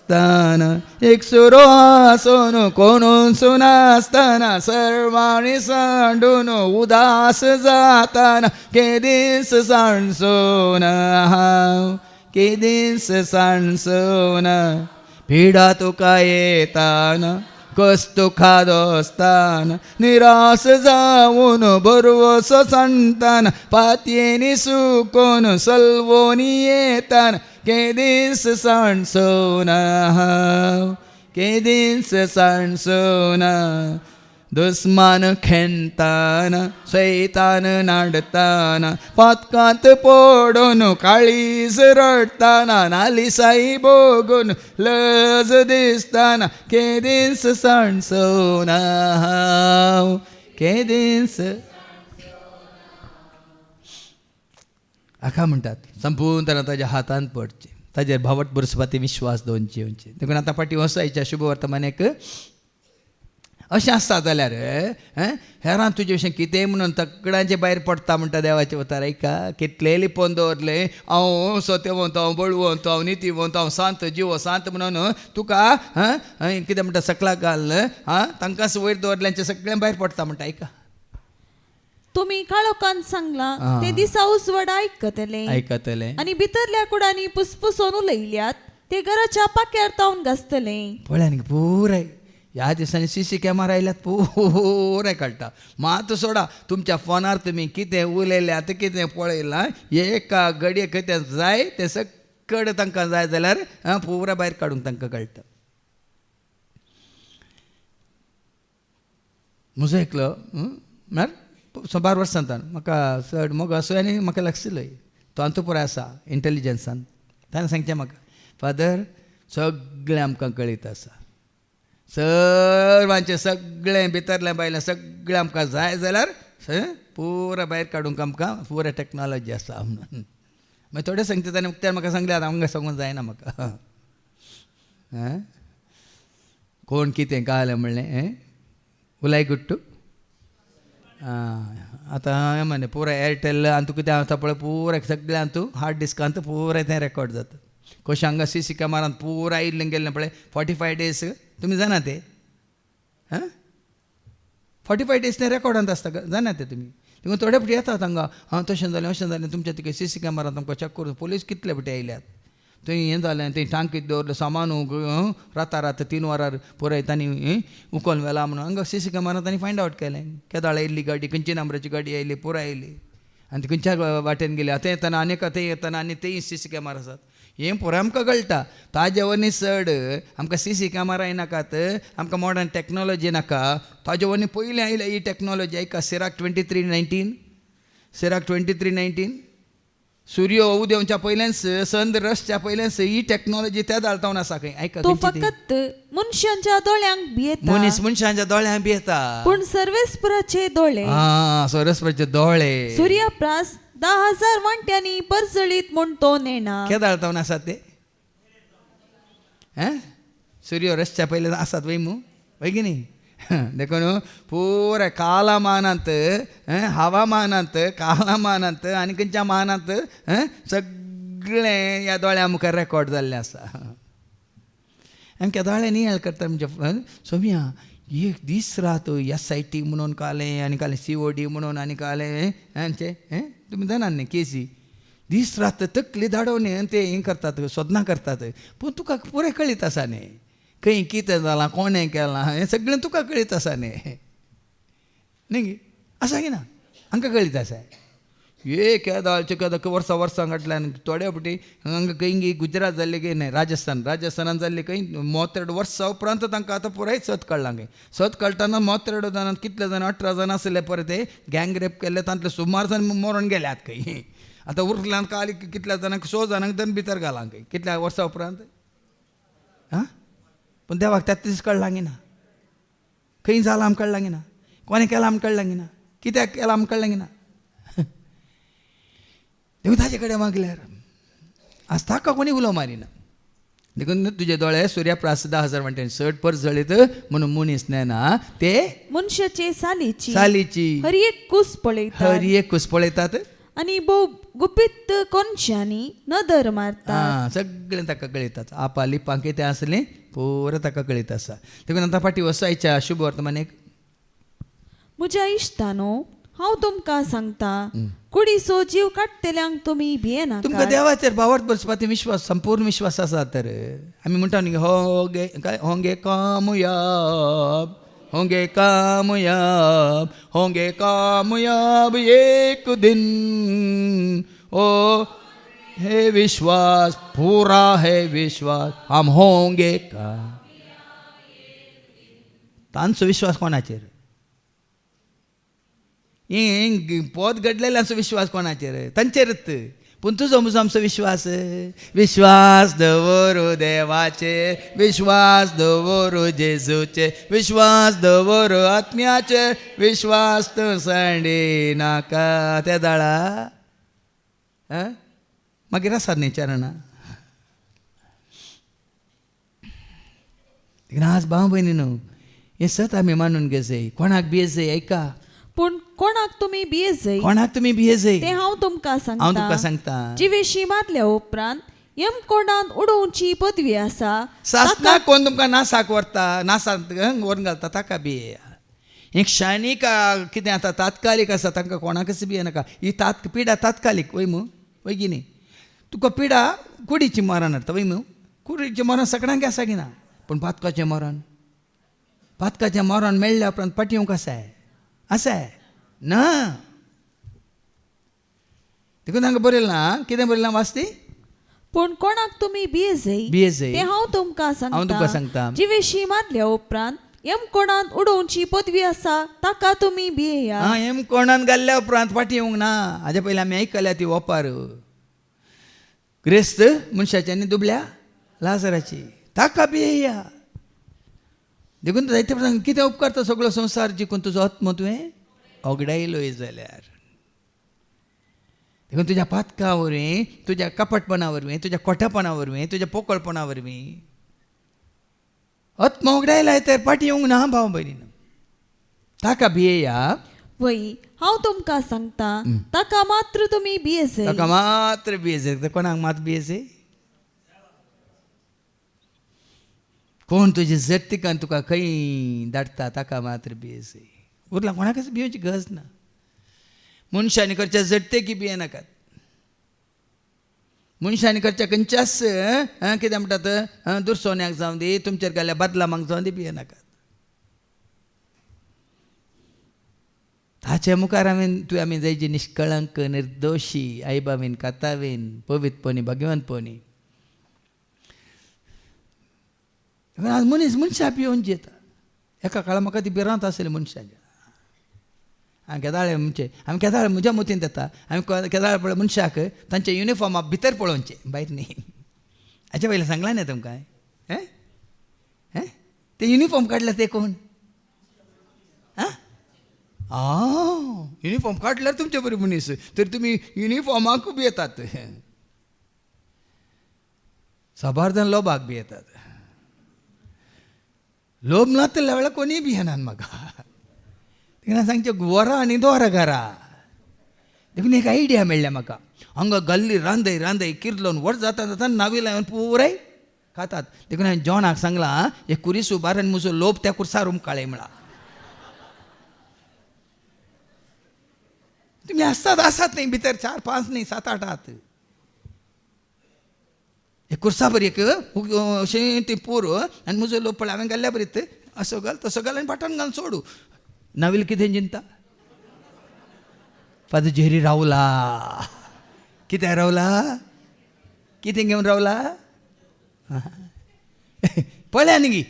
ताना एक सुरो आसून कोणून सुनासतना सर्वांनी सांडून उदास जाताना के दीस सांडसून हांव के दीस सांडसून पिडा तुका येताना कस्तो खादोस्ताना निराश जाऊन बरवस सांगताना पातयेनी सुकोन सलवोनी येताना केदीस सांडसोना केदीस सांडसोना दुस्मान खेळताना सैतान नाडताना पातकात पडून काळीज रडताना नालिसाई बघून लज दिसताना केदीस सांडसोना केदीस आखा म्हणटात संपून ताणें ताज्या हातांत पडचे ताजेर भावट बरसपाती विश्वास दवरचे देखून आतां फाटीं वसायच्या शुभ वर्तमानेक अशें आसता जाल्यार हेरां तुजे विशीं कितेंय म्हणून तकडांचे भायर पडटा म्हणटा देवाचे वतार ऐका कितलेय लिपोवन दवरले हांव सत्यवंत हांव बळवंत हांव नितीवंत हांव सांत जिवो सांत म्हणून तुका कितें म्हणटा सकलाक घाल तांकांच वयर दवरल्यांचे सगळें भायर पडटा म्हणटा ऐका तुम्ही काळोखान सांगला ते दिसा उजवड आयकतले आणि भितरल्या कुडांनी पुसपुसोन उलयल्यात ते घराच्या पाक्यार तावन घासतले पळय न्ही पुराय ह्या दिसांनी CC कॅमेरा आयल्यात पुराय कळटा मात सोडा तुमच्या फोनार तुमी कितें उलयल्यात कितें पळयलां एका घडये कितें जाय तें सकड तांकां जाय जाल्यार पुरा भायर काडूंक तांकां कळटा म्हजो एकलो म्हळ्यार 12 वर्सांतान म्हाका चड मोग असो आनी म्हाका लागशिल्लो तो आंतू पुराय आसा इंटेलिजन्सान ताणें सांगचें म्हाका फादर सगळें आमकां कळीत आसा सर्वांचें सगळें भितरलें भायलें सगळें आमकां जाय जाल्यार पुरा भायर काडूंक आमकां पुरा टॅक्नॉलॉजी आसा म्हणून मागीर थोडे सांगता ताणें उक्त्यार म्हाका सांगलें आतां हांगा सांगूंक जायना म्हाका कोण कितें कळ्ळें म्हणलें उलाय गुट्टू आतां हांवें म्हणलें पुरा एअरटेल आनी कितें आसा पळय पुरा सगळें आनी हार्ड डिस्कांत पुरा तें रेकॉर्ड जाता कशें हांगा CC कॅमेरान पुरा आयिल्लें गेल्लें पळय 45 days तुमी जाणा ते 45 days तें रेकॉर्डांत आसता जाणा ते तुमी देखून थोडे फावटी येतात हांगा तशें जालें तुमच्या तिका CC कॅमेरान तुमकां चॅक करून पुलीस कितले फावटी आयल्यात थंय हें जालें थंय टांकीत दवरलें सामान रात 3 वरार पुराय तांणी उखोवन व्हेला म्हणून हांगा CC कॅमेरान तांणी फायंड आवट केलें केदाळ आयिल्ली गाडी खंयची नंबराची गाडी आयली पुराय आयली आनी ती खंयच्या वाटेन गेली आतां येताना आनीक थंय येताना आनी तेय CC कॅमेरा आसात हें पुराय आमकां कळटा ताजे वरनी चड आमकां CC कॅमेराय नाकात आमकां मॉडर्न टॅक्नॉलॉजी नाका ताजे वरनी पयलीं आयल्या ही टॅक्नॉलॉजी ऐका सिराक 23:19 सूर्य उदेवच्या पयलेंच संद रसच्या पयलेंच ही टॅक्नॉलॉजी त्या दाळतावन आसा खंय ऐका तो फकत मनशांच्या दोळ्यांक भियेता मनशांच्या दोळ्यांक भियेता पूण सर्वेस्पराचे दोळे सरस्वतीचे दोळे सूर्यप्रास 10,000 वांट्यांनी परजळीत म्हूण तो नेना केदाळतावन आसात ते सूर्य रसच्या पयले आसात वय मू वय की न्ही देखून पुराय कालमानांत हवामानांत कालमानांत आनी खंयच्या मानांत सगळें ह्या दोळ्या मुखार रेकॉर्ड जाल्लें आसा आनी केदाळे नियाळ करता म्हणजे सोम्या एक दीस रात SIT म्हणून कालें आनी कालें COD म्हणून आनी कालें तुमी जाणात न्ही केसी दीस रात तकली धाडोवन ते हें करतात सोदनां करतात पूण तुका पुराय कळीत आसा न्ही खंय कितें जालां कोणें केलां हें सगळें तुका कळीत आसा न्ही आसा की ना हांकां कळीत आसा केदाळचे केदां वर्सां घातल्यान थोड्या फावटी हांगा खंय गुजरात जाल्ले की न्ही राजस्थानान जाल्ले खंय 32 वर्सां उपरांत तांकां आतां पुराय सत कळ्ळां खंय सत कळटना 32 जाणांत कितले जाण 18 जाण आसले पळय ते गँग रेप केल्ले तांतले सुमार जाण मरून गेल्यात खंय आतां उरल्यांत काली कितल्या जाणांक 100 जाणांक दन भितर घालां खंय कितल्या वर्सां उपरांत पूण देवाक त्याच दीस कळ्ळां ना खंय जालां आमकां कळ्ळां ना कोणें केलां आमकां कळ्ळां ना कित्याक केलां आमकां कळ्ळां ना देखून ताजे कडेन मागल्यार आज ताका कोणी उलो मारिना देखून तुजे दोळे सूर्यप्रास 10,000 वांट्यांनी चड पर जळीत म्हणून मनीस नेना ते मनशाचे सालीची हर एक कूस पळयतात आनी भोव गुपीत कोनशांनी नदर मारता सगळें ताका कळयतात आपा लिपां कितें आसलें पुरो ताका कळीत आसा देखून आतां फाटीं वसायच्या शुभ वर्तमानेक म्हज्या इश्टानो हांव तुमकां सांगता कुडीचो जीव काडटल्यांक तुमी भियेनाकात. तुमकां देवाचेर भावार्थ बसपाचो विश्वास संपूर्ण विश्वास आसा तर आमी म्हणटा न्ही होंगे कामयाब होंगे कामयाब होंगे कामयाब एक दिन ओ हे विश्वास पूरा है विश्वास हम होंगे का. तांचो विश्वास कोणाचेर. पोत घडलेल्यांचो विश्वास कोणाचेर तांचेरच. पूण तुजो म्हजो आमचो विश्वास विश्वास दवरू देवाचेर विश्वास दवरू जेजूचे विश्वास दवरू आत्म्याचे विश्वास तूं सांडी नाका. त्या दाळा मागीर आसात न्ही चरणां. आज भाव भयणीनो हें सत आमी मानून घेजय. कोणाक भियेजय ऐका. पूण कोणाक तुमी भियेजय कोणाक तुमी भियेजय ते हांव तुमकां हांव तुमकां सांगता. जिवेशी मारल्या उपरांत यमकोंडान उडोवची पदवी आसा. सासना कोण तुमकां नासाक व्हरता नासाक व्हरून घालता ताका भियेया. एक शायनीक कितें आतां तात्कालीक आसा तांकां कोणाकच भियेनाका. ही पिडा तात्कालीक वय मू वय की न्ही. तुका पिडा कुडीची मरण हाडटा वय मू. कुडीचें मरण सगळ्यांक आसा की ना. पूण पातकाचें मरण मेळ्ळ्या उपरांत पटयूंक आसा ना. देखून तांकां बरयलें ना कितें बरयलें वाचती. पूण कोणाक तुमी भियेजय ते हांव तुमकां सांगता. जिवेशी मारल्या उपरांत यमकोंडान उडोवची पदवी आसा ताका तुमी भियेया. यमकोंडान घाल्ल्या उपरांत फाटी येवंक ना. हाजे पयलीं आमी आयकल्या ती ओपार ग्रेस्त मनशाची आनी दुबळ्या लाजराची ताका भियेया. देखून जायते प्रसंग कितें उपकार तो सगळो संवसार जिखून तुजो आत्म तुवें ओगडायलोय जाल्यार देखून तुज्या पातका वरवीं तुज्या कपटपणा वरवीं तुज्या खोटेपणा वरवीं तुज्या पोकळपणा वरवीं आत्म ओगडायलाय तर फाटी येवंक ना भाव भयणीनो. ताका भियेया. वय हांव तुमकां सांगता ताका मात्र तुमी भियेजय. ताका मात्र भियेजय. कोणाक मात भियेजय. कोण तुजी जट्टिकान तुका खंय धाडटा ताका मात्र भियेजय. उरलां कोणाकच भियोवची गरज ना. मनशांनी करच्या जट्टेकी भियेनाकात. मनशांनी करच्या खंयच्याच कितें म्हणटात दुरसोन्याक जावं दी तुमचेर घाल्ल्या बदलामाक जावं दी भियेनाकात. ताचे मुखार आमी जायची निश्कळंक निर्दोशी आईबाबीन कातावीन पवित्रपणी भगवंतपणी. आज मनशां भियोवन जेता. एका काळार म्हाका ती भिरांत आसली मनशांच्या. हांवें केदाळे केदाळे म्हज्या मतीन येता. हांवें केदाळे पळय मनशाक तांच्या युनिफॉर्मा भितर पळोवचे भायर न्ही. हाचे पयलीं सांगलां न्ही तुमकां ते युनिफॉर्म काडले ते कोण. युनिफॉर्म काडल्यार तुमचे बरे मनीस तर तुमी युनिफॉर्माक बी येतात. साबारदान लोभाक बी येतात. लोभ नासल्या वेळार कोणीय भियेनात म्हाका. तेन्ना सांगचे वरां आनी दोरा घरा. देखून एक आयडिया मेळ्ळ्या म्हाका. हांगा गल्ली रांदय किर्लोन वर जाता नावी लावन पुराय खातात. देखून हांवें जॉनाक सांगलां एक कुरीस उबार आनी म्हजो लोभ त्या कुर्सार काळय म्हणा. तुमी आसात न्ही भितर 4-5 न्ही 7-8 आहात. एक कुर्सा बरी एक अशें ती पूर आनी म्हजो लोभ पळय हांवें घाल्ल्या बरीत असो घाल तसो घाल आनी पाटान घालून सोडू. नावील कितें चिंता. पाद झेरी रावला. कितें रावला. कितें घेवन रावला. पळया न्ही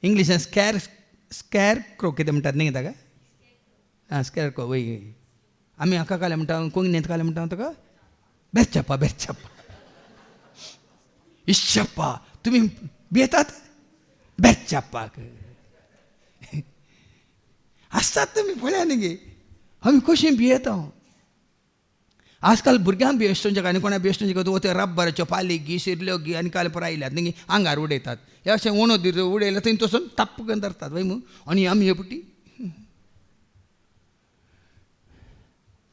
इंग्लिशान स्कॅर क्रो कितें म्हणटात न्ही ताका. स्कॅर क्रो वय आमी हाका काले म्हणटा कोंकणींत काले म्हणटा ताका बेरछाप्पा. इश्शप्पा तुमी भियेतात बेरछाप्पाक. आसतात तुमी पळया न्ही आमी कशीं भियेता. आजकाल भुरग्यांक बियेस्टोंच्या आनी कोणा बियेस्टोंच्या ते रब्बराच्यो पाली घी शिरल्यो घी आनी काल पुरो आयल्यात न्ही आंगार उडयतात. हे अशें उणो दिर उडयलें थंय तसो टप्प करून धरतात वय मू. आनी आमी हेपटी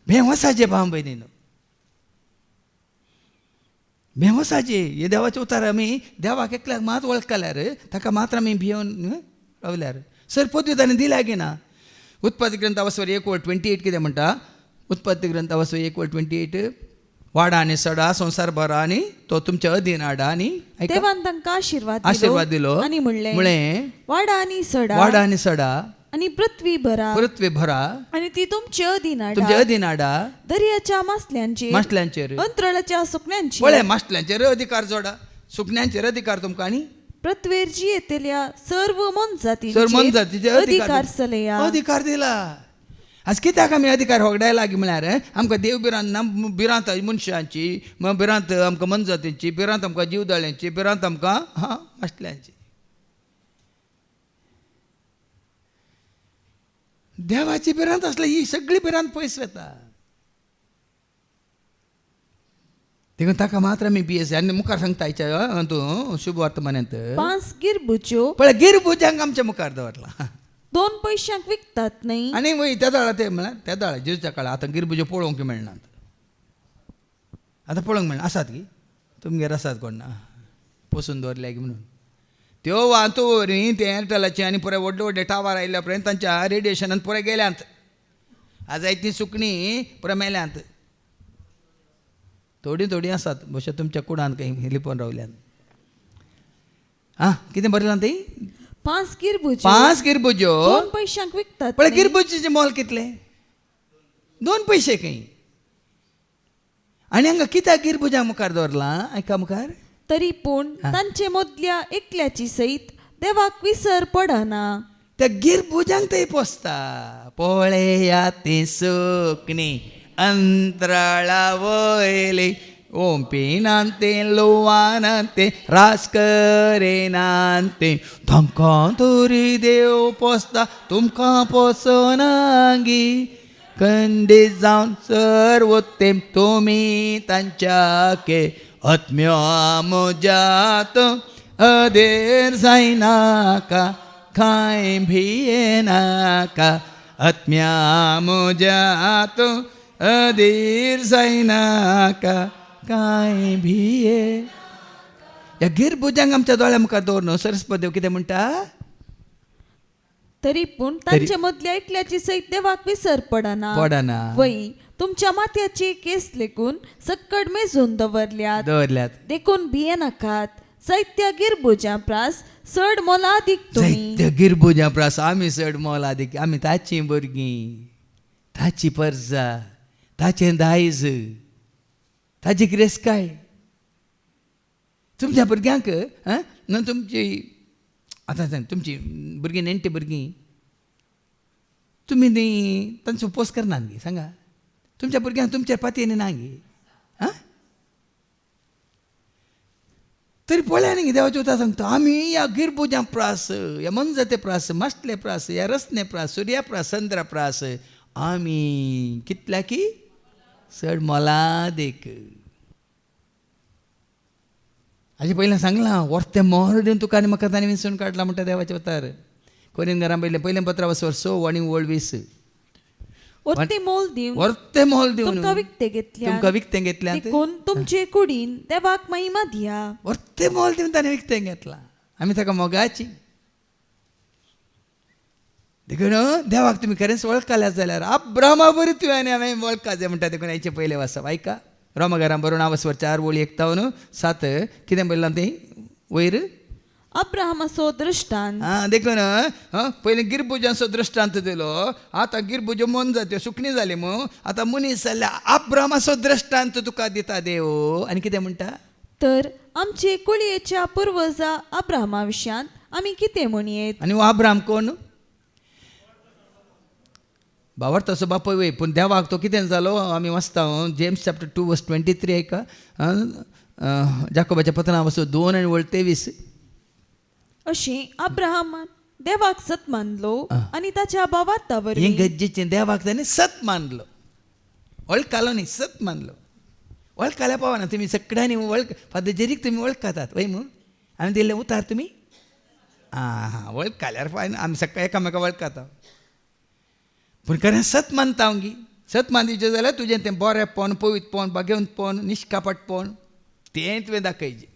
भेवसाचे भाव भयणीनो. भेवसाचे हे देवाचे उतार आमी देवाक एकल्याक मात वळखल्यार ताका मात्र आमी भियोवन रावल्यार सर पदवी ताणें दिल्या गे ना. उत्पत्ती ग्रंथावस्वर 1:28 कितें म्हणटा. उत्पत्ती ग्रंथावस्वर 1:28 वाडा आनी सडा संसार बरा आनी तो तुमच्या अधीन हाडा आनी देवान तांकां आशीर्वाद दिलो आनी म्हणलें म्हळें वाडा आनी सडा वाडा आनी सडा आनी पृथ्वी भरा पृथ्वी भरा आनी ती तुमच्या अधीन तुमच्या हाडा. अधीन हाडा दर्याच्या मासल्यांचेर माशल्यांचेर अंतराळाच्या सुकण्यांचेर पळय माशल्यांचेर अधिकार जोडा सुकण्यांचेर अधिकार तुमकां आनी पृथ्वीर जियेतल्या सर्व सर मन जातीचे अधिकार चलया. अधिकार दिला. आज कित्याक आमी अधिकार होगडाय लागी म्हळ्यार आमकां देव बिरांत ना बिरांत मनशांची बिरांत आमकां मन जातींची बिरांत आमकां जीवदाळ्यांची बिरांत आमकां माशल्यांची. देवाची बिरांत आसली ही सगळी बिरांत पयस वता. देखून ताका मात्र आमी BSc आनी मुखार सांगता हेच्या तूं शुभ वर्तमानांत 5 गिरबुच्यो पळय गिरबुजांक आमच्या मुखार दवरला. 2 पैशांक विकतात न्ही. आनी वय त्या दाळा ते म्हळ्यार त्या दाळा जेजूच्या काळार आतां गिरबुज्यो पळोवंक मेळनात. आतां पळोवंक मेळना आसात की तुमगेर आसात कोण ना पोसून दवरल्या की म्हणून त्यो वातोवरी ते एअरटेलाची आनी पुराय व्हडले व्हडले टावर आयिल्ल्या पर्यंत तांच्या रेडिएशनान पुराय गेल्यांत. आज ती सुकणीं पुराय मेल्यांत. थोडी आसात बशें तुमच्या कुडांत खंय लिपोवन रावल्यात. कितें बरयलां ती 5 गिरबुच्यो 5 गिरबुज्यो 2 पैशांक विकतात पळय न्ही. गिरबुजीचें मोल कितलें 2 पैसे खंय. आनी हांगा कित्याक गिरबुजां मुखार दवरलां आयका मुखार. तरी पूण तांचे मदल्या एकल्याची सैत देवाक विसर पडना. त्या गिरबुजांक थंय पोसता. पळया तें सुकणीं अंतराळा वयली ओंपिनांते लोवानांते रास करेनांते तांकां तरी देव पोसता तुमकां पोसनांगी. खंडीत जावन सर्वोत्तम तुमी तांच्याके आत्म्या मोजात अदेर जायनाका कांय भियेनाका. आत्म्या मोजात अधीर जायनाका कांय भिये. ह्या गिरबुजांक आमच्या दोळ्या मुखार दवरन सरस्वती देव कितें म्हणटा. तरी पूण तांचे मदल्या एकल्याची सैत देवाक विसर पडना. वय तुमच्या माथ्याचे केस लेकून सक्कड मेजून दवरल्यात. देखून भियेनाकात. सैत्य गिरबुजां प्रास चड मोलादीक तुमी. सैत्य गिरबुजां प्रास आमी चड मोलादीक. आमी ताची भुरगीं ताची परजा ताचें दायज ताची क्रेस्काय. तुमच्या भुरग्यांक तुमची आतां तुमची भुरगीं नेण्टी भुरगीं तुमी न्ही तांचो उपोस करनात गे सांगा. तुमच्या भुरग्यांक तुमच्या पातयेनी ना गे. तरी पळया न्ही देवाचे उतर सांगता आमी ह्या गिरबुजां प्रास ह्या मनजाते प्रास माशले प्रास ह्या रसने प्रास सुर्या प्रास चंद्रा प्रास आमी कितल्या की चड मोलादीक. हाजे पयलें सांगलां वर्ते मोहर दिवन तुका आनी म्हाका ताणें विंचून काडला म्हणटा देवाचे उतर. कोरिंथीकारां पयलें पत्रावस्वर 6:20 वर्ते मोल दिवन वर्ते मोल दिवन तुमकां विकतें घेतल्या. देखून तुमचे कुडीन देवाक महिमा दिया. वर्ते मोल दिवन ताणें विकतें घेतलां. आमी ताका मोगाची. देखून देवाक तुमी खरेंच वळखल्यात जाल्यार अब्राहमा बरी तुवें आनी हांवें वळखा जाय म्हणटा. देखून हेचे पयलें वाचप आयका. रोमाकारां बरोवन आवस्वर 4:51-7 कितें बरयलां तें वयर. अब्राहमाचो दृश्टांत. देखून पयलीं गिरबुजांचो दृश्टांत दिलो. आतां गिरबुज्यो मन जात्यो सुकणी जाली मग आतां मनीस जाल्या अब्राहमाचो दृश्टांत तुका दिता देव. आनी कितें म्हणटा. तर आमचे कुळयेच्या पुर्वजा अब्राहमा विशयान आमी कितें म्हणयेत. आनी हो अब्राहम कोण. भावार्थाचो बापूय वय पूण देवाक तो कितें जालो आमी वाचता जेम्स चॅप्टर 2:23 आयका. जाकोबाच्या पत्रांत वाचो 2:23. अशें अब्राहमान देवाक सत मानलो आनी ताच्या भावार्था हें वरवीं गरजेचें. देवाक ताणें सत मानलो. वळखलो न्ही सत मानलो. वळखल्या पावना तुमी सगळ्यांनी फादरजेरीक तुमी वळखतात वय मग हांवें दिल्लें उतार तुमी वळखल्यार फायन. आमी सगळे एकामेका वळखता. पूण खरें सत मानता हांव गी. सत मानचें जाल्यार तुजें तें बरेंपण पवित्रपण बागेवंतपण निश्कापटपण तें तुवें दाखयचें.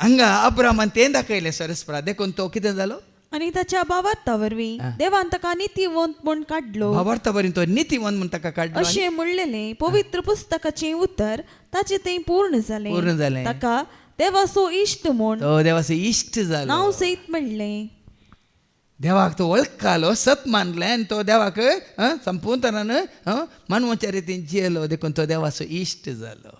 हांगा अब्राहमान तें दाखयलें सरस्वरा. देखून तो कितें जालो आणि ताच्या भावार्था वरवीं देवान ताका नितीवंत म्हूण काडलो भावार्था बरी तो नितीवंत म्हूण ताका काडलो अशें म्हणलेले पवित्र पुस्तकाचें उतर ताचे तें पूर्ण पूर्ण जालें. ताका देवाचो इश्ट म्हूण तो देवाचो इश्ट जालो नांव सयत म्हणलें. देवाक तो वळखलो सत मानले आनी तो देवाक संपूर्ण तरान मानवाच्या रितीन जियेलो देखून तो देवाचो इश्ट जालो.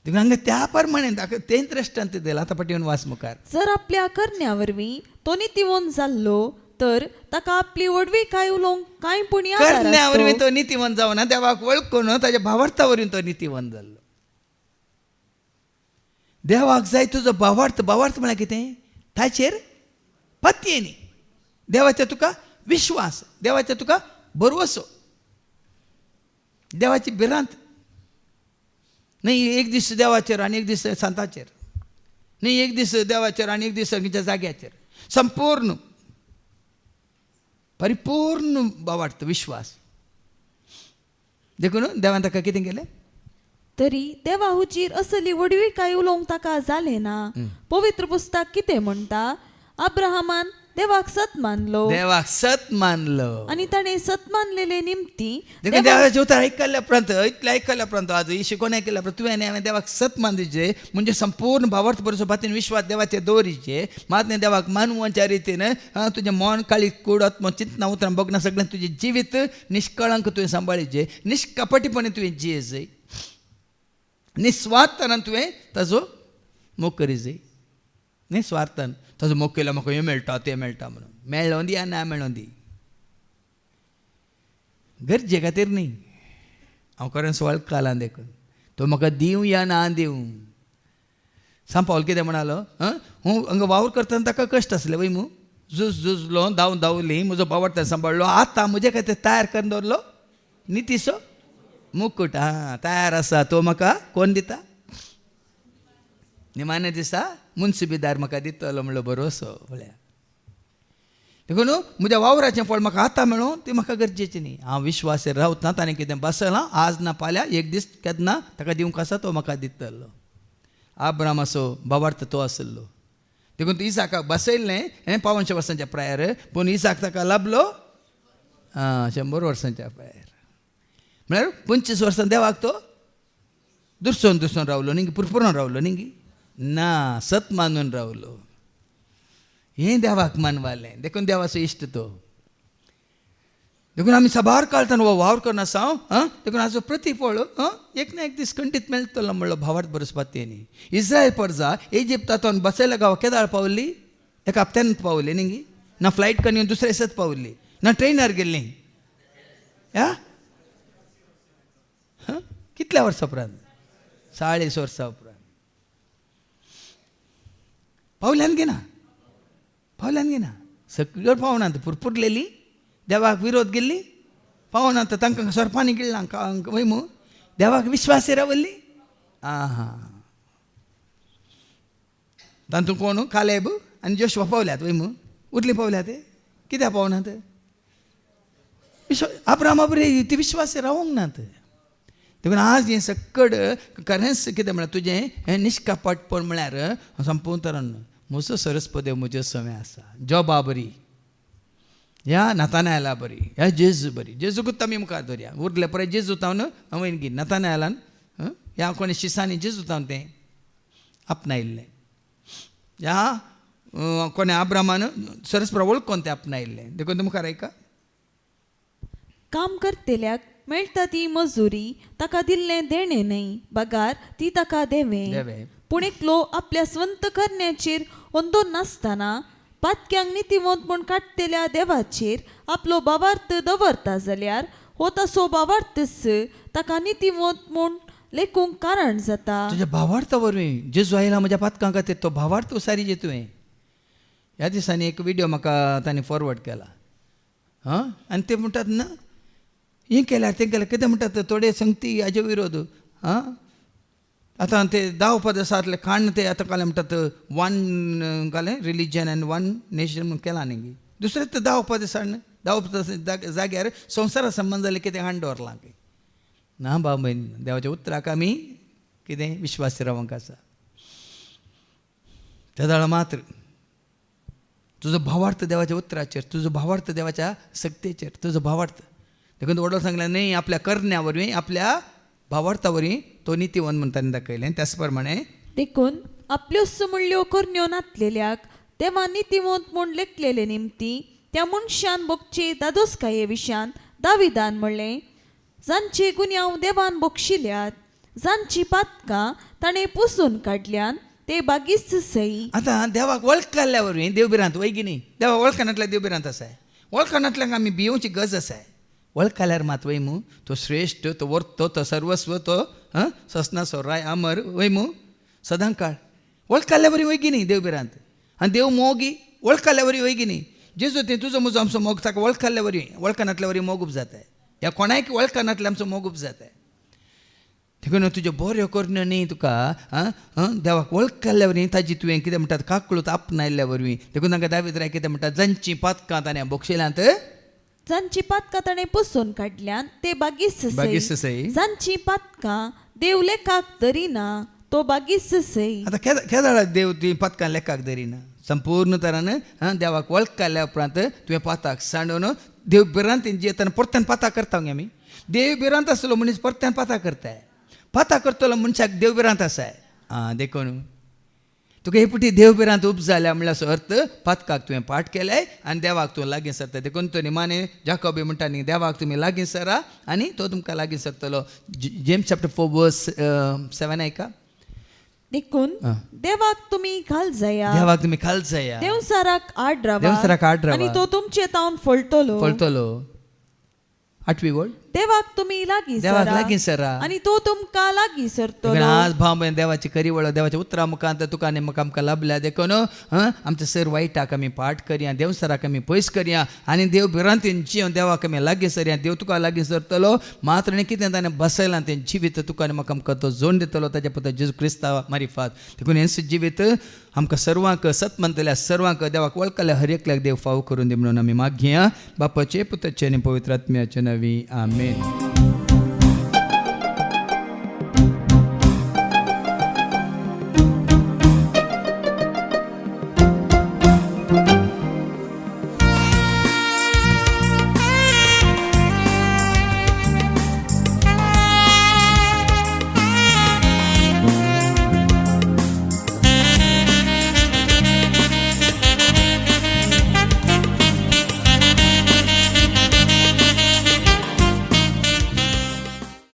देखून हांगा त्या प्रमाणे ताका तें दृश्टांत दिलें. आतां पटी येवन वाच मुखार. जर आपल्या करण्या वरवीं तो नितीवंत जाल्लो तर ताका आपली वडवीकाय उलोवंक कांय पूण याद करण्या वरवीं तो नितीवंत जावना देवाक वळखून ताच्या भावार्था वरवीं तो नितीवंत जाल्लो. देवाक जाय तुजो भावार्थ. भावार्थ म्हळ्यार कितें? ताचेर पत्येनी देवाचेर तुका विश्वास, देवाचेर तुका भरवसो, देवाची भिरांत न्ही. एक दीस देवाचेर आनी एक दीस संताचेर न्ही, एक दीस देवाचेर आनी एक दीस खंयच्या जाग्याचेर. संपूर्ण परिपूर्ण भावार्थ विश्वास देखून देवान ताका कितें केलें? तरी देवा हुजीर असली वडवीकाय उलोवंक ताका जालें ना. पवित्र पुस्तक कितें म्हणटा? अब्राहमान देवाक सत मानलो देवाक सत मानलो आणि ताणें सत मानलेले निमती देखून देवाचे उतर ऐकल्या उपरांत इतलें ऐकल्या उपरांत आज ही शिकवण ऐकल्या उपरांत तुवें आनी हांवें देवाक सत मानचे म्हणजे संपूर्ण भावार्थ बरोवचो बातीन विश्वास देवाचेर दवरीचे. मातने देवाक मानवाच्या रितीन तुजें मन काळी कुडत चिंतना उतरां बगना सगळें तुजें जिवीत निश्कळंक तुवें सांबाळीचें, निश्कपटीपणे तुवें जियेचें, निस्वार्थान तुवें ताजो मोग करीचें. निस्वार्थान ताजो मोग केलो म्हाका हें मेळटा तें मेळटा म्हणून. मेळ्ळो दी आनी ना मेळो दी गरजे खातीर न्ही. हांव खरें वळखला देखून तो म्हाका दिवं या ना दिवं. सांग पावल कितें म्हणालो? हांगा वावर करतना ताका कश्ट आसले वय मू. झुजलो धांवली म्हजो भावार्थ सांबाळलो. आतां म्हजे खातीर तयार करून दवरलो नितीचो मुकूट. तयार आसा तो म्हाका कोण दिता? निमाणे दिसा मुन्सिबीदार म्हाका दितलो म्हणलो भरोसो म्हळ्यार. देखून म्हज्या वावराचें फळ म्हाका आतां मेळूं ती म्हाका गरजेची न्ही. हांव विश्वासेर रावतना ताणें कितें बसलां आज ना फाल्यां एक दीस केन्ना ताका दिवंक आसा तो म्हाका दितलो. अब्रामाचो भावार्थ तो आसलो. देखून इसाकाक बसयल्लें 500 वर्सांच्या प्रायर पूण इसाक ताका लाभलो 100 वर्सांच्या प्रायर. म्हळ्यार 25 वर्सां देवाक तो दुसरोन रावलो न्ही, पुरपुरोन रावलो न्ही ना, सत मानून रावलो. हें देवाक मानवालें. देखून देवाचो इश्ट तो. देखून आमी साबार काळटान हो वावर करून आसा. देखून हाजो प्रतिफळ एक ना एक दीस खंडीत मेळटलो म्हणलो भावार्थ बरोवपा तेणी. इस्रायल परजा इजिप्तांतून बसयल्या गांवा केदाळ पावल्ली, एका हप्त्यान पावली न्ही ना, फ्लायट करून येवन दुसऱ्या दिसाच पावल्ली ना, ट्रेनार गेल्ली. कितल्या वर्सां उपरांत? 40 वर्सां उपरांत पावल्यान घेना सगळ्यो पावनात. पुरपुरलेली देवाक विरोध गेल्ली पावनात. तांकां सरपांनी गिळ्ळां वय मू. देवाक विश्वासेर रावल्ली. तातूंत कोण? कालेब आनी जोशुआ पावल्यात वय मू. उरलीं पावल्यात. कित्याक पावनात? अब्राहमा बरी ती विश्वासेर रावूंक नात. देखून आज हें सकड खरेंच कितें म्हळ्यार तुजें हें निश्कपटपण म्हळ्यार संपूर्ण तरान म्हजो सरस्पदेव म्हज्यो सवय आसा. जॉबा बरी, ह्या नातानायला बरी, ह्या जेजू बरी. जेजूकूच आमी मुखार धरया. उरले परत जेजू तावन हांवें गी नातानायलान ह्या कोणी शिसांनी जेजू तावन तें आपणायल्लें. ह्या कोणे अब्रामान सरस्परा वळखून तें आपणायल्लें. देखून तें मुखार ऐका. काम करतेल्याक मेळटा ती मजुरी ताका दिल्लें देणें न्हय, पगार ती ताका देवे. पूण एकलो आपल्या स्वंत करण्याचेर वंदोन नासतना पातक्यांक नितीवंत म्हूण काडटेल्या देवाचेर आपलो भावार्थ दवरता जाल्यार हो तसो भावार्थच ताका नितीवंत म्हूण लेखूंक कारण जाता. तुज्या भावार्था वरवीं जेजू आयला म्हज्या पातकां खातीर तो भावार्थ उसारी तुवें. ह्या दिसांनी एक विडियो म्हाका ताणें फॉरवर्ड केला. आनी ते म्हणटात ना हें केल्यार तें केल्यार कितें म्हणटात थोडे संगती हाजे विरोध. आतां ते 10 उपदेशांतले खाण ते आतां काले म्हणटात 1 काले रिलीजन एंड 1 नेशन म्हूण केला न्ही. दुसरे ते 10 उपदेशान 10 उपदेश जाग्यार संवसारा संबंद जाले कितें हाड दवरलां ना. भाव भयण देवाच्या उतराक आमी कितें विश्वास रावंक आसा. त्या दाळा मात्र तुझं भावार्थ देवाच्या उतराचेर, तुझं भावार्थ देवाच्या सक्तेचेर, तुझं भावार्थ देखून वडील सांगला नाही आपल्या करण्यावरवी आपल्या भावार्थावरवी तो नीतिवन म्हणताना दाखयलें. त्याच प्रमाणे देखून आपल्यो सुमळ्यो करण्यो नातलेल्याक देवा नितिमोंत म्हूण लेखलेले निमती त्या मनशान बोगचे दादोसकाये विशान दाविदान म्हणलें, जांचे गुन्यांव देवान बक्षिल्यात, जांची पातकां ताणें पुसून काडल्यान ते बागीस सई. आतां देवाक वळखल्या वरवीं देवबिरांत वैगिनी देवा वळखनातल्या देवबिरांत आसाय. वळखनातल्यांक आमी भियोवची गरज आसाय. वळखल्यार मात वयमू तो श्रेश्ठ, तो वर्तो, तो सर्वस्व, तो ससनासो राय अमर वयमू सदां काळ. वळखल्या वरी वैगिनी देवबिरांत. आनी देव मोगी वळखल्या वरी वैगिनी. जेजू तें तुजो म्हजो आमचो मोग ताका वळखल्या वरी वळखनातल्या वरी मोगूप जाताय. ह्या कोणायक वळखनातल्या आमचो मोगूप जाताय. देखून तुज्यो बऱ्यो करण्यो न्ही तुका देवाक वळखल्या वरवीं ताजी तुवें कितें म्हणटात काकळूत आपणायल्ल्या वरवीं. देखून तांकां दावीद कितें म्हणटा, जांची पातकां ताणें बक्षिल्यांत, जांची पातकां ताणें पुसून काडल्यान ते बागीस बागीस सई. सई. जांची पातकां देव लेखाक धरिना तो बागीस सई. आतां केदाळाक देव ती पातकां लेखाक धरिना. संपूर्ण तरान देवाक वळखल्या उपरांत तुवें पाताक सांडून देव बिरांत जेताना परत्यान पाता करता आमी. देव बिरांत आसलो मनीस परत्यान पाता करताय. पाता करतलो मनशाक देव बिरांत आसाय. देखून तुका हे पुटी देव बिरांत उब जाल्या म्हणल्यार असो अर्थ पातकाक तुवें पाठ केल्याय आनी देवाक तूं लागीं सरता. देखून तो निमाणे जाकोबी म्हणटा न्ही, देवाक तुमी लागीं सरा आनी तो तुमकां लागीं सरतलो. जेम्स चॅप्टर 4 वर्स 7 ऐका. देखून देवाक तुमी घाल जाया, देवाक तुमी खाल जाया, देवसाराक आड देवसाराक आड रावा. आनी तो तुमचे तावन फळटलो. 8वी वड देवाक तुमी लागीं देवाक सरा लागीं सरा. आनी तो तुमकां लागीं सरतलो. आज भाव बहीण देवाची खरी वळ देवाच्या उतरा मुखांत तुका आनी म्हाका आमकां लाभल्या. देखून आमच्या सर वायटाक आमी पाठ करया, देवसराक आमी पयस करया आनी देव बिरांतीन जियो देवाक आमी लागीं सरया. देव तुका लागीं सरतलो. मात्र आनी कितें ताणें बसयलां तें जिवीत तुका आनी म्हाका आमकां तो जोड दितलो ताच्या पुता जेजू क्रिस्तावा मारिफात. देखून हें जिवीत आमकां सर्वांक सत म्हणटल्या सर्वांक देवाक वळखल्या हर एकल्याक देव फाव करून दी म्हणून आमी मागया. बापाचे पुताचे आनी पवित्र आत्म्याचे नवी आमेन.